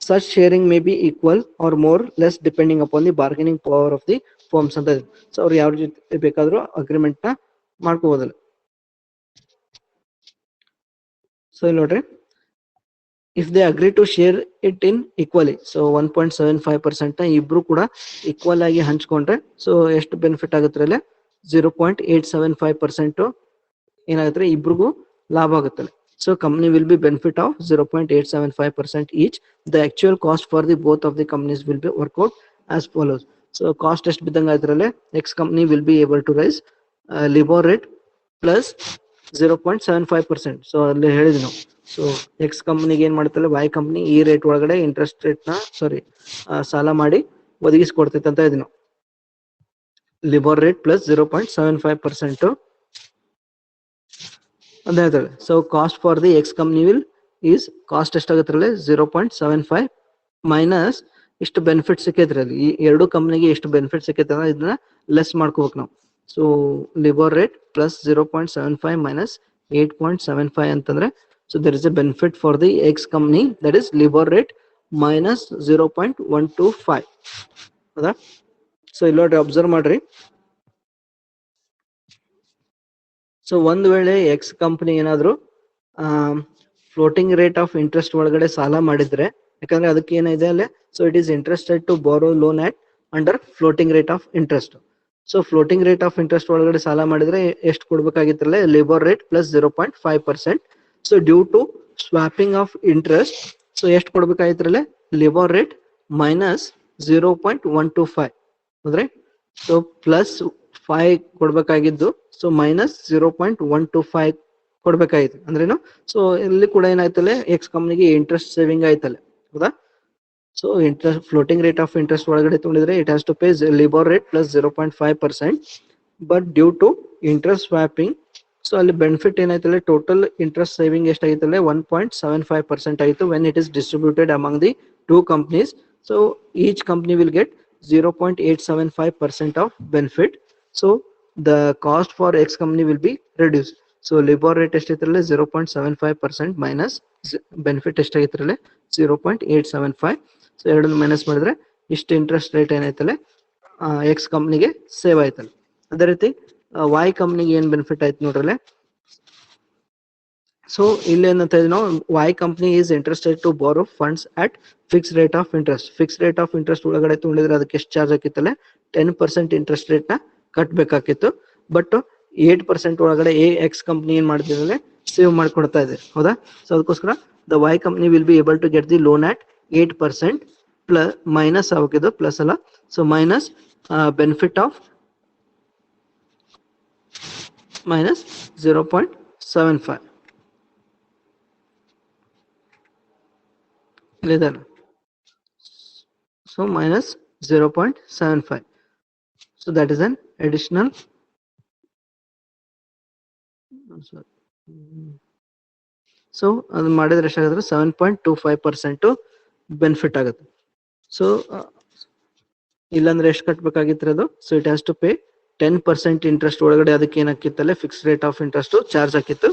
such sharing may be equal or more less depending upon the bargaining power of the firms ಅಂತ ಇದೆ. So ಅವ್ರು ಯಾವ ಜೊತೆ ಬೇಕಾದ್ರೂ ಅಗ್ರಿಮೆಂಟ್ ನ ಮಾಡ್ಕೋಬೋದಲ್ಲ. ಸೊ ಇಲ್ಲಿ ನೋಡ್ರಿ, if they agree to share it in equally, so 1.75% ನ ಇಬ್ರು ಕೂಡ ಈಕ್ವಲ್ ಆಗಿ ಹಂಚ್ಕೊಂಡ್ರೆ ಸೊ ಎಷ್ಟು ಬೆನಿಫಿಟ್ ಆಗುತ್ತೆ ಅಲ್ಲೇ 0.875% ಏನಾಗುತ್ತೆ ಇಬ್ರಿಗೂ ಲಾಭ ಆಗುತ್ತಲ್ಲ. So company will be benefit of 0.875% each. The actual cost for the both of the companies will be work out as follows. So cost ಎಷ್ಟು ಬಿದ್ದಂಗೆ ಆಯ್ತರಲ್ಲೇ X company will be able to raise LIBOR rate plus 0.75%. So ಅಲ್ಲಿ ಹೇಳಿದ್ವಿ ನಾವು. So X ಕಂಪ್ನಿಗೆ ಏನ್ ಮಾಡ್ತಲ್ಲ Y company ಈ ರೇಟ್ ಒಳಗಡೆ ಇಂಟ್ರೆಸ್ಟ್ ರೇಟ್ ನ ಸಾಲ ಮಾಡಿ ಒದಗಿಸ್ಕೊಡ್ತೈತೆ ಅಂತ ಇದೀವಿ ನಾವು. ಲಿಬರ್ ರೇಟ್ ಪ್ಲಸ್ 0.75% ಅಂತ ಹೇಳ್ತಾರೆ. So cost for the X company will is cost ಎಷ್ಟಾಗತ್ತರಲ್ಲ 0.75 ಮೈನಸ್ ಇಷ್ಟು ಬೆನಿಫಿಟ್ ಸಿಕ್ಕೈತ್ರಲ್ಲಿ. ಈ ಎರಡು ಕಂಪ್ನಿಗೆ ಎಷ್ಟು ಬೆನಿಫಿಟ್ ಸಿಕ್ಕೈತೆ ಅಂದ್ರೆ ಇದನ್ನ ಲೆಸ್ ಮಾಡ್ಕೋಬೇಕು ನಾವು. So LIBOR rate plus 0.75 minus 8.75 ಅಂತಂದ್ರೆ so there is a benefit for the X company, that is LIBOR rate minus 0.125 ಹೌದಾ. ಸೊ ಇಲ್ಲಿ ನೋಡ್ರಿ ಅಬ್ಸರ್ವ್ ಮಾಡ್ರಿ. ಸೊ ಒಂದ್ ವೇಳೆ ಎಕ್ಸ್ ಕಂಪನಿ ಏನಾದ್ರು ಫ್ಲೋಟಿಂಗ್ ರೇಟ್ ಆಫ್ ಇಂಟ್ರೆಸ್ಟ್ ಒಳಗಡೆ ಸಾಲ ಮಾಡಿದ್ರೆ, ಯಾಕಂದ್ರೆ ಅದಕ್ಕೆ ಏನಿದೆ ಅಲ್ಲೇ so it is interested to borrow loan at under floating rate of interest. So floating rate of interest ಒಳಗಡೆ ಸಾಲ ಮಾಡಿದ್ರೆ ಎಷ್ಟು ಕೊಡ್ಬೇಕಾಗಿತ್ತಲ್ಲ LIBOR rate plus 0.5%. So due to swapping of interest so ಎಷ್ಟು ಕೊಡ್ಬೇಕಾಗಿತ್ತಲ್ಲ ಲಿಬರ್ ರೇಟ್ ಮೈನಸ್ 0.125 ಅಂದ್ರೆ so plus 5 ಕೊಡ್ಬೇಕಾಗಿದ್ದು so minus 0.125 ಕೊಡ್ಬೇಕಾಗಿತ್ತು ಅಂದ್ರೇನು. ಸೊ ಇಲ್ಲಿ ಕೂಡ ಏನಾಯ್ತಲ್ಲ ಎಕ್ಸ್ ಕಂಪ್ನಿಗೆ ಇಂಟ್ರೆಸ್ಟ್ ಸೇವಿಂಗ್ ಆಯ್ತಲ್ಲ ಹೌದಾ. So interest floating rate of interest ಒಳಗಡೆ ತಗೊಂಡಿದ್ರೆ it has to pay LIBOR rate plus 0.5%. But due to interest swapping so ಅಲ್ಲಿ ಬೆನಿಫಿಟ್ ಏನಾಯ್ತಲ್ಲ ಟೋಟಲ್ ಇಂಟ್ರೆಸ್ಟ್ ಸೇವಿಂಗ್ ಎಷ್ಟಾಗಿತ್ತಲ್ಲ 1.75% ಆಯಿತು when it is distributed among the two companies. So each company will get 0.875% of benefit. So the cost for X company will be reduced. So labor rate ಎಷ್ಟಿರಲ್ಲ 0.75% minus benefit ಎಷ್ಟಾಗಿರಲ್ಲ 0.875. So ಎರಡನ್ನು minus ಮಾಡಿದ್ರೆ ಇಷ್ಟು interest rate ಏನೈತಲ್ಲ X ಕಂಪ್ನಿಗೆ save ಆಯ್ತಲ್ಲ. ಅದೇ ರೀತಿ Y ಕಂಪ್ನಿಗೆ ಏನ್ ಬೆನಿಫಿಟ್ ಆಯ್ತು ನೋಡ್ರಲ್ಲ. ಸೊ ಇಲ್ಲಿ ಏನಂತ ನಾವು Y company is interested to borrow funds at fix rate of interest. Fix rate of interest ಒಳಗಡೆ ತಗೊಂಡಿದ್ರೆ ಅದಕ್ಕೆ ಎಷ್ಟು ಚಾರ್ಜ್ ಆಗಿತ್ತಲ್ಲ 10% ಇಂಟ್ರೆಸ್ಟ್ ರೇಟ್ ನ ಕಟ್ಬೇಕಾಗಿತ್ತು. ಬಟ್ 8% ಒಳಗಡೆ ಎಕ್ಸ್ ಕಂಪ್ನಿ ಏನ್ ಮಾಡ್ತಿದ್ರೆ ಸೇವ್ ಮಾಡ್ಕೊಡ್ತಾ ಇದೆ ಹೌದಾ. ಸೊ ಅದಕ್ಕೋಸ್ಕರ the Y company will be able to get the loan at 8% plus minus ಆಗಿದ್ದು ಪ್ಲಸ್ ಅಲ್ಲ. So minus benefit of minus 0.75 ಇಲ್ಲಿದಲ್ಲ. So minus 0.75. So that is an additional. So ಅದು ಮಾಡಿದ್ರೆ ಎಷ್ಟಾಗುತ್ತೆ 7.25% ಬೆನಿಫಿಟ್ ಆಗುತ್ತೆ. ಸೊ ಇಲ್ಲಾಂದ್ರೆ ಎಷ್ಟು ಕಟ್ಬೇಕಾಗಿತ್ತು ಅದು? So it has to pay 10% interest ಒಳಗಡೆ ಅದಕ್ಕೆ ಏನಾಕಿತ್ತಲ್ಲ fix rate of interest charge ಹಾಕಿತ್ತು.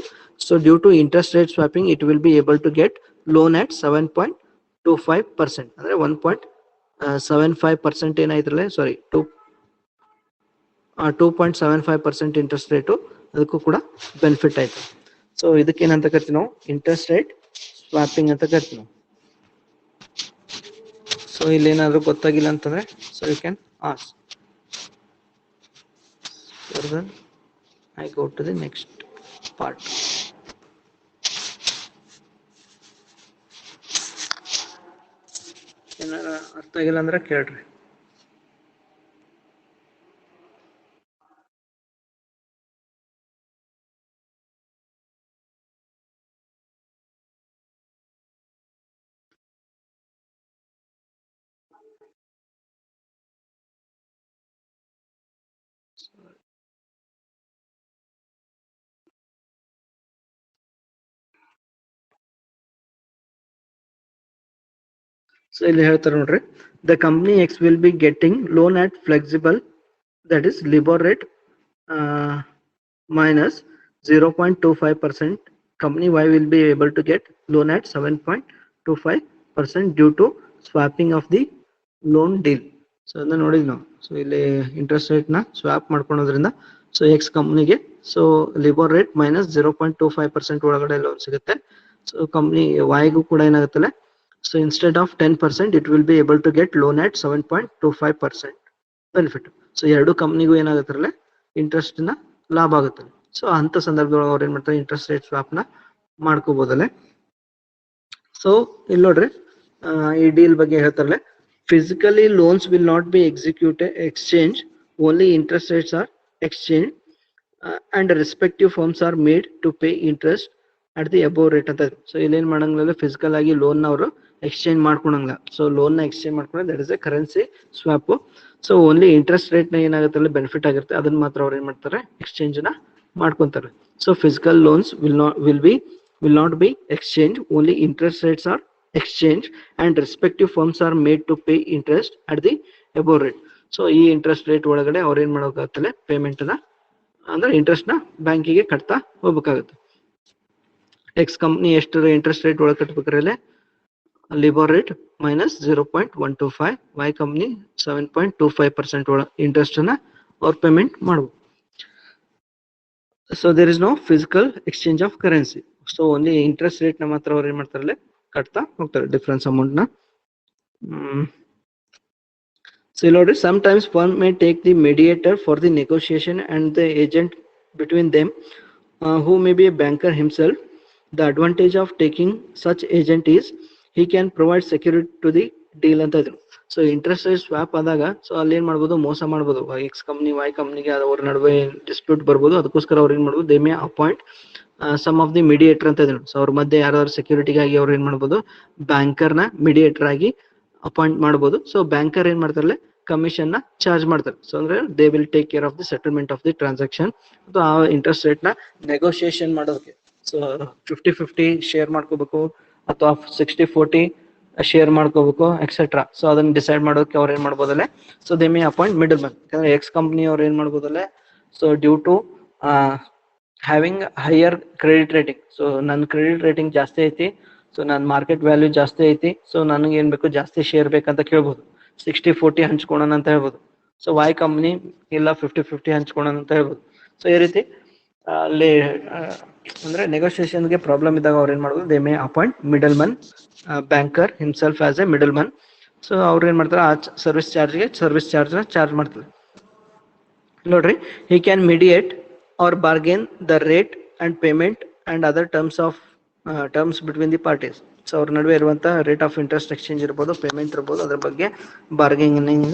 So due to interest rate swapping it will be able to get loan at 7.25%, ಅಂದ್ರೆ 1.75% ಏನಾಯ್ತಲ್ಲ, ಸಾರಿ 2.75% ಇಂಟ್ರೆಸ್ಟ್ ರೇಟು ಅದಕ್ಕೂ ಕೂಡ ಬೆನಿಫಿಟ್ ಆಯ್ತು. ಸೊ ಇದಕ್ಕೆ ಏನಂತ ಕರಿತೀವಿ ನಾವು? ಇಂಟ್ರೆಸ್ಟ್ ರೇಟ್ ಸ್ವಾಪಿಂಗ್ ಅಂತ ಕರಿತೀವಿ ನಾವು. ಸೊ ಇಲ್ಲಿ ಏನಾದ್ರು ಗೊತ್ತಾಗಿಲ್ಲ ಅಂತಂದ್ರೆ so you can ask. Further I go to the next part. ಏನಾರ ಅರ್ಥ ಆಗಿಲ್ಲ ಅಂದ್ರೆ ಕೇಳ್ರಿ. ಸೊ ಇಲ್ಲಿ ಹೇಳ್ತಾರೆ ನೋಡ್ರಿ, the company X will be getting loan at flexible, that is LIBOR rate minus 0.25%. Company Y will be able to get loan at 7.25% due to swapping of the loan deal. So ಅದನ್ನ ನೋಡಿದ್ವಿ ನಾವು. So ಇಲ್ಲಿ interest rate ನ swap ಮಾಡ್ಕೊಳೋದ್ರಿಂದ so X ಕಂಪ್ನಿಗೆ so LIBOR rate minus 0.25% ಒಳಗಡೆ loan ಸಿಗುತ್ತೆ. So company ವೈಗೂ ಕೂಡ ಏನಾಗುತ್ತಲ್ಲ, so instead of 10% it will be able to get loan at 7.25% benefit. So ಎರಡು ಕಂಪ್ನಿಗೂ ಏನಾಗುತ್ತಲ್ಲ ಇಂಟ್ರೆಸ್ಟ್ ನ ಲಾಭ ಆಗುತ್ತೆ. ಸೊ ಅಂತ ಸಂದರ್ಭದೊಳಗೆ ಅವ್ರು ಏನ್ ಮಾಡ್ತಾರೆ, ಇಂಟ್ರೆಸ್ಟ್ ರೇಟ್ ಸ್ವಾಪ್ ನ ಮಾಡ್ಕೋಬಹುದಲ್ಲ. ಸೊ ಇಲ್ಲಿ ನೋಡ್ರಿ, ಈ ಡೀಲ್ ಬಗ್ಗೆ ಹೇಳ್ತಾರಲ್ಲ, physically loans will not be exchange, only interest rates are exchange and respective firms are made to pay interest at the above rate ಅಂತ. ಸೊ ಇಲ್ಲೇನ್ ಮಾಡಂಗಿಲ್ಲ, ಫಿಸಿಕಲ್ ಆಗಿ ಲೋನ್ ಅವರು ಎಕ್ಸ್ಚೇಂಜ್ ಮಾಡ್ಕೊಳಂಗಿಲ್ಲ. ಸೊ ಲೋನ್ ನ ಎಕ್ಸ್ಚೇಂಜ್ ಮಾಡ್ಕೊಂಡ್ರೆ that is a currency swap. So only interest rate ನ ಏನಾಗುತ್ತೆ ಬೆನಿಫಿಟ್ ಆಗಿರುತ್ತೆ, ಅದನ್ನ ಮಾತ್ರ ಅವ್ರು ಏನ್ ಮಾಡ್ತಾರೆ, ಎಕ್ಸ್ಚೇಂಜ್ ನ ಮಾಡ್ಕೊಂತಾರೆ. So physical loans will not be exchanged, only interest rates are exchanged and respective firms are made to pay interest at the above rate. So ಈ ಇಂಟ್ರೆಸ್ಟ್ ರೇಟ್ ಒಳಗಡೆ ಅವ್ರು ಏನ್ ಮಾಡೋಕಾಗತ್ತಲ್ಲ, ಪೇಮೆಂಟ್ ನ ಅಂದ್ರೆ ಇಂಟ್ರೆಸ್ಟ್ ನ ಬ್ಯಾಂಕಿಗೆ ಕಟ್ತಾ ಹೋಗ್ಬೇಕಾಗುತ್ತೆ. ಎಕ್ಸ್ ಕಂಪ್ನಿ ಎಷ್ಟು ಇಂಟ್ರೆಸ್ಟ್ ರೇಟ್ ಒಳಗೆ ಕಟ್ಬೇಕಾದ್ರೆ LIBOR rate minus 0.125, Y company 7.25% ಒಳ ಇಂಟ್ರೆಸ್ಟ್ ನ ಅವ್ರು ಪೇಮೆಂಟ್ ಮಾಡಬಹುದು. So there is no physical exchange of currency. So only interest rate ನ ಮಾತ್ರ ಅವ್ರು ಏನ್ ಮಾಡ್ತಾರಲ್ಲ ಕಟ್ತಾ ಹೋಗ್ತಾರೆ, ಡಿಫರೆನ್ಸ್ ಅಮೌಂಟ್ ನ. ಸೊ ನೋಡ್ರಿ, some times firm may take the mediator for the negotiation and the agent between them who may be a banker himself. The advantage of taking such agent is he can provide security to the deal ಅಂತ ಇದ್ರು. So interest rate swap ಆದಾಗ so ಅಲ್ಲಿ ಏನ್ ಮಾಡ್ಬೋದು, ಮೋಸ ಮಾಡ್ಬೋದು. X company Y ಕಂಪ್ನಿಗೆ ಅವ್ರ ನಡುವೆ ಡಿಸ್ಪ್ಯೂಟ್ ಬರ್ಬೋದು. ಅದಕ್ಕೋಸ್ಕರ ಅವ್ರು ಏನ್ ಮಾಡ್ಬೋದು, they may appoint some of the mediator ಅಂತ ಇದ್ರು. ಸೊ ಅವ್ರ ಮಧ್ಯೆ ಯಾರಾದ್ರು ಸೆಕ್ಯೂರಿಟಿಗಾಗಿ ಅವ್ರು ಏನ್ ಮಾಡ್ಬೋದು, ಬ್ಯಾಂಕರ್ ನ ಮೀಡಿಯೇಟರ್ ಆಗಿ ಅಪಾಯಿಂಟ್ ಮಾಡ್ಬೋದು. ಸೊ ಬ್ಯಾಂಕರ್ ಏನ್ ಮಾಡ್ತಾರಲ್ಲ, ಕಮಿಷನ್ ನ ಚಾರ್ಜ್ ಮಾಡ್ತಾರೆ. ಸೊ ಅಂದ್ರೆ they will take care of the settlement of the transaction. ಆ ಇಂಟ್ರೆಸ್ಟ್ ರೇಟ್ ನ ನೆಗೋಷಿಯೇಷನ್ ಮಾಡೋದಕ್ಕೆ ಸೊ 50-50 ಶೇರ್ ಮಾಡ್ಕೋಬೇಕು ಅಥವಾ 60-40 ಶೇರ್ ಮಾಡ್ಕೋಬೇಕು ಎಕ್ಸೆಟ್ರಾ. ಸೊ ಅದನ್ನ ಡಿಸೈಡ್ ಮಾಡೋಕೆ ಅವ್ರು ಏನ್ ಮಾಡ್ಬೋದಲ್ಲ, so they may appoint middleman. ಯಾಕಂದ್ರೆ ಎಕ್ಸ್ ಕಂಪ್ನಿ ಅವ್ರು ಏನ್ ಮಾಡ್ಬೋದಲ್ಲ, so due to having higher credit rating, so ನನ್ನ ಕ್ರೆಡಿಟ್ ರೇಟಿಂಗ್ ಜಾಸ್ತಿ ಐತಿ, ಸೊ ನನ್ನ ಮಾರ್ಕೆಟ್ ವ್ಯಾಲ್ಯೂ ಜಾಸ್ತಿ ಐತಿ, ಸೊ ನನಗೆ ಏನ್ ಬೇಕು, ಜಾಸ್ತಿ ಶೇರ್ ಬೇಕಂತ ಕೇಳ್ಬೋದು. 60-40 ಹಂಚ್ಕೊಳೋಣ ಅಂತ ಹೇಳ್ಬೋದು. ಸೊ ವೈ ಕಂಪ್ನಿ ಇಲ್ಲ 50-50 ಹಂಚ್ಕೊಳೋಣ ಅಂತ ಹೇಳ್ಬೋದು. ಸೊ ಈ ರೀತಿ ಅಲ್ಲಿ ಅಂದ್ರೆ ನೆಗೋಷಿಯೇಷನ್ಗೆ ಪ್ರಾಬ್ಲಮ್ ಇದ್ದಾಗ ಅವ್ರು ಏನ್ ಮಾಡ್ಬೋದು, they may appoint middle Mann, banker himself as A middle Mann. So ಅವ್ರು ಏನ್ ಮಾಡ್ತಾರೆ, ಆ ಸರ್ವಿಸ್ ಚಾರ್ಜ್ ನ ಚಾರ್ಜ್ ಮಾಡ್ತಾರೆ. ನೋಡ್ರಿ, he can mediate or bargain the rate and payment and other terms between the parties. So ಅವ್ರ ನಡುವೆ ಇರುವಂತ ರೇಟ್ ಆಫ್ ಇಂಟ್ರೆಸ್ಟ್ ಎಕ್ಸ್ಚೇಂಜ್ ಇರ್ಬೋದು, ಪೇಮೆಂಟ್ ಇರ್ಬೋದು, ಅದ್ರ ಬಗ್ಗೆ ಬಾರ್ಗೇನಿಂಗ್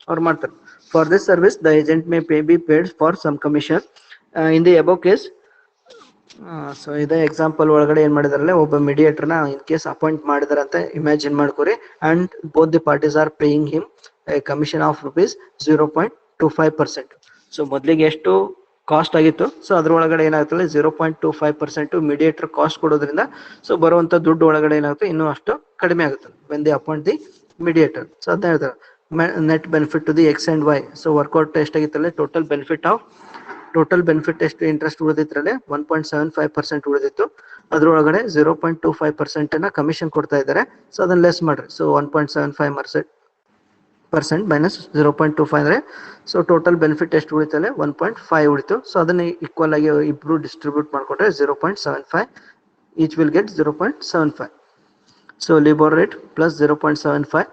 ಅವ್ರು ಮಾಡ್ತಾರೆ. For this service the agent may be paid for some commission in the above case. So ಇದೇ ಎಕ್ಸಾಂಪಲ್ ಒಳಗಡೆ ಏನ್ ಮಾಡಿದಾರಲ್ಲ, ಒಬ್ಬ ಮೀಡಿಯೇಟರ್ ನ ಇನ್ ಕೇಸ್ ಅಪಾಯಿಂಟ್ ಮಾಡಿದಾರೆ ಅಂತ ಇಮ್ಯಾಜಿನ್ ಮಾಡ್ಕೊರಿ, and both the parties are paying him commission of rupees 0.25%. So ಮೊದ್ಲಿಗೆ ಎಷ್ಟು ಕಾಸ್ಟ್ ಆಗಿತ್ತು. ಸೊ ಅದ್ರೊಳಗಡೆ ಏನಾಗುತ್ತೆ 0.25% ಮೀಡಿಯೇಟರ್ ಕಾಸ್ಟ್ ಕೊಡೋದ್ರಿಂದ ಸೊ ಬರುವಂತ ದುಡ್ಡು ಒಳಗಡೆ ಏನಾಗುತ್ತೆ ಇನ್ನೂ ಅಷ್ಟು ಕಡಿಮೆ ಆಗುತ್ತೆ when the appoint the mediator. So ಅದೇ ಹೇಳ್ತಾರೆ net benefit to the X and Y. So work out ಎಷ್ಟಾಗಿತ್ತಲ್ಲ ಟೋಟಲ್ ಬೆನಿಫಿಟ್ ಎಷ್ಟು ಇಂಟ್ರೆಸ್ಟ್ ಉಳಿದಿದ್ರಲ್ಲಿ 1.75% ಉಳಿದಿತ್ತು. ಅದ್ರೊಳಗಡೆ 0.25% ಕಮಿಷನ್ ಕೊಡ್ತಾ ಇದ್ದಾರೆ. ಸೊ ಅದನ್ನ ಲೆಸ್ ಮಾಡ್ರಿ. ಸೊ 1.75% ಮೈನಸ್ 0.25 ಅಂದ್ರೆ ಸೊ ಟೋಟಲ್ ಬೆನಿಫಿಟ್ ಎಷ್ಟು ಉಳಿತಲ್ಲ 1.5 ಉಳಿತು. ಸೊ ಅದನ್ನ ಈಕ್ವಲ್ ಆಗಿ ಇಬ್ರು ಡಿಸ್ಟ್ರಿಬ್ಯೂಟ್ ಮಾಡ್ಕೊಂಡ್ರೆ 0.75 each will get 0.75. So LIBOR rate plus 0.75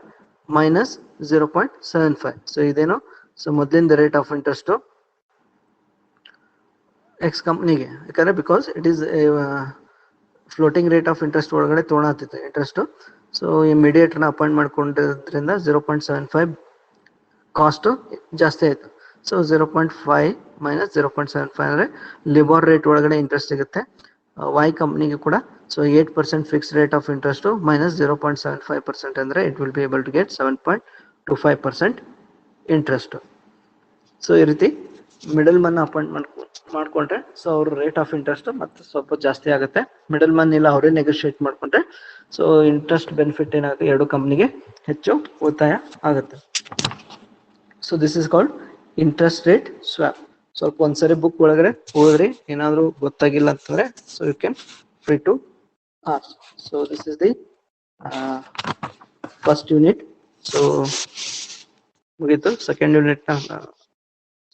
minus 0.75. So ಇದೇನು ಸೊ ಮೊದಲಿಂದ ರೇಟ್ ಆಫ್ ಇಂಟ್ರೆಸ್ಟ್ ಎಕ್ಸ್ ಕಂಪ್ನಿಗೆ, ಯಾಕಂದ್ರೆ because it is floating rate of interest ಒಳಗಡೆ ತೊಗೊಳತ್ತಿತ್ತು ಇಂಟ್ರೆಸ್ಟ್. ಸೊ ಈ ಮೀಡಿಯೇಟರ್ನ ಅಪಾಯಿಂಟ್ ಮಾಡ್ಕೊಂಡಿದ್ರಿಂದ 0.75 ಕಾಸ್ಟ್ ಜಾಸ್ತಿ ಆಯಿತು. ಸೊ 0.5 ಮೈನಸ್ 0.75 ಅಂದರೆ ಲಿಬರ್ ರೇಟ್ ಒಳಗಡೆ ಇಂಟ್ರೆಸ್ಟ್ ಸಿಗುತ್ತೆ ವೈ ಕಂಪ್ನಿಗೆ ಕೂಡ. So 8% fix rate of interest minus 0.75% ಅಂದರೆ it will be able to get 7.25% interest. So ಈ ರೀತಿ ಮಿಡಲ್ ಮನ್ ಅಪಾಯಿಂಟ್ ಮಾಡ್ಕೊಂಡ್ರೆ ಸೊ ಅವ್ರ ರೇಟ್ ಆಫ್ ಇಂಟ್ರೆಸ್ಟ್ ಮತ್ತೆ ಸ್ವಲ್ಪ ಜಾಸ್ತಿ ಆಗುತ್ತೆ. ಮಿಡಲ್ ಮನ್ ಇಲ್ಲ ಅವರೇ ನೆಗೋಷಿಯೇಟ್ ಮಾಡ್ಕೊಂಡ್ರೆ ಸೊ ಇಂಟ್ರೆಸ್ಟ್ ಬೆನಿಫಿಟ್ ಏನಾಗುತ್ತೆ ಎರಡು ಕಂಪ್ನಿಗೆ ಹೆಚ್ಚು ಉಳಿತಾಯ ಆಗುತ್ತೆ. So this is called interest rate swap. ಸ್ವಲ್ಪ ಒಂದ್ಸರಿ ಬುಕ್ ಒಳಗಡೆ ಹೋದ್ರಿ ಏನಾದ್ರು ಗೊತ್ತಾಗಿಲ್ಲ ಅಂತಂದ್ರೆ so you can free to ask. So this is the first unit. So ಮುಗೀತು. Second unit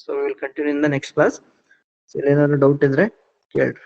so will continue in the next class. So ಏನಾದ್ರು doubt ಇದ್ರೆ ಕೇಳ್ರಿ.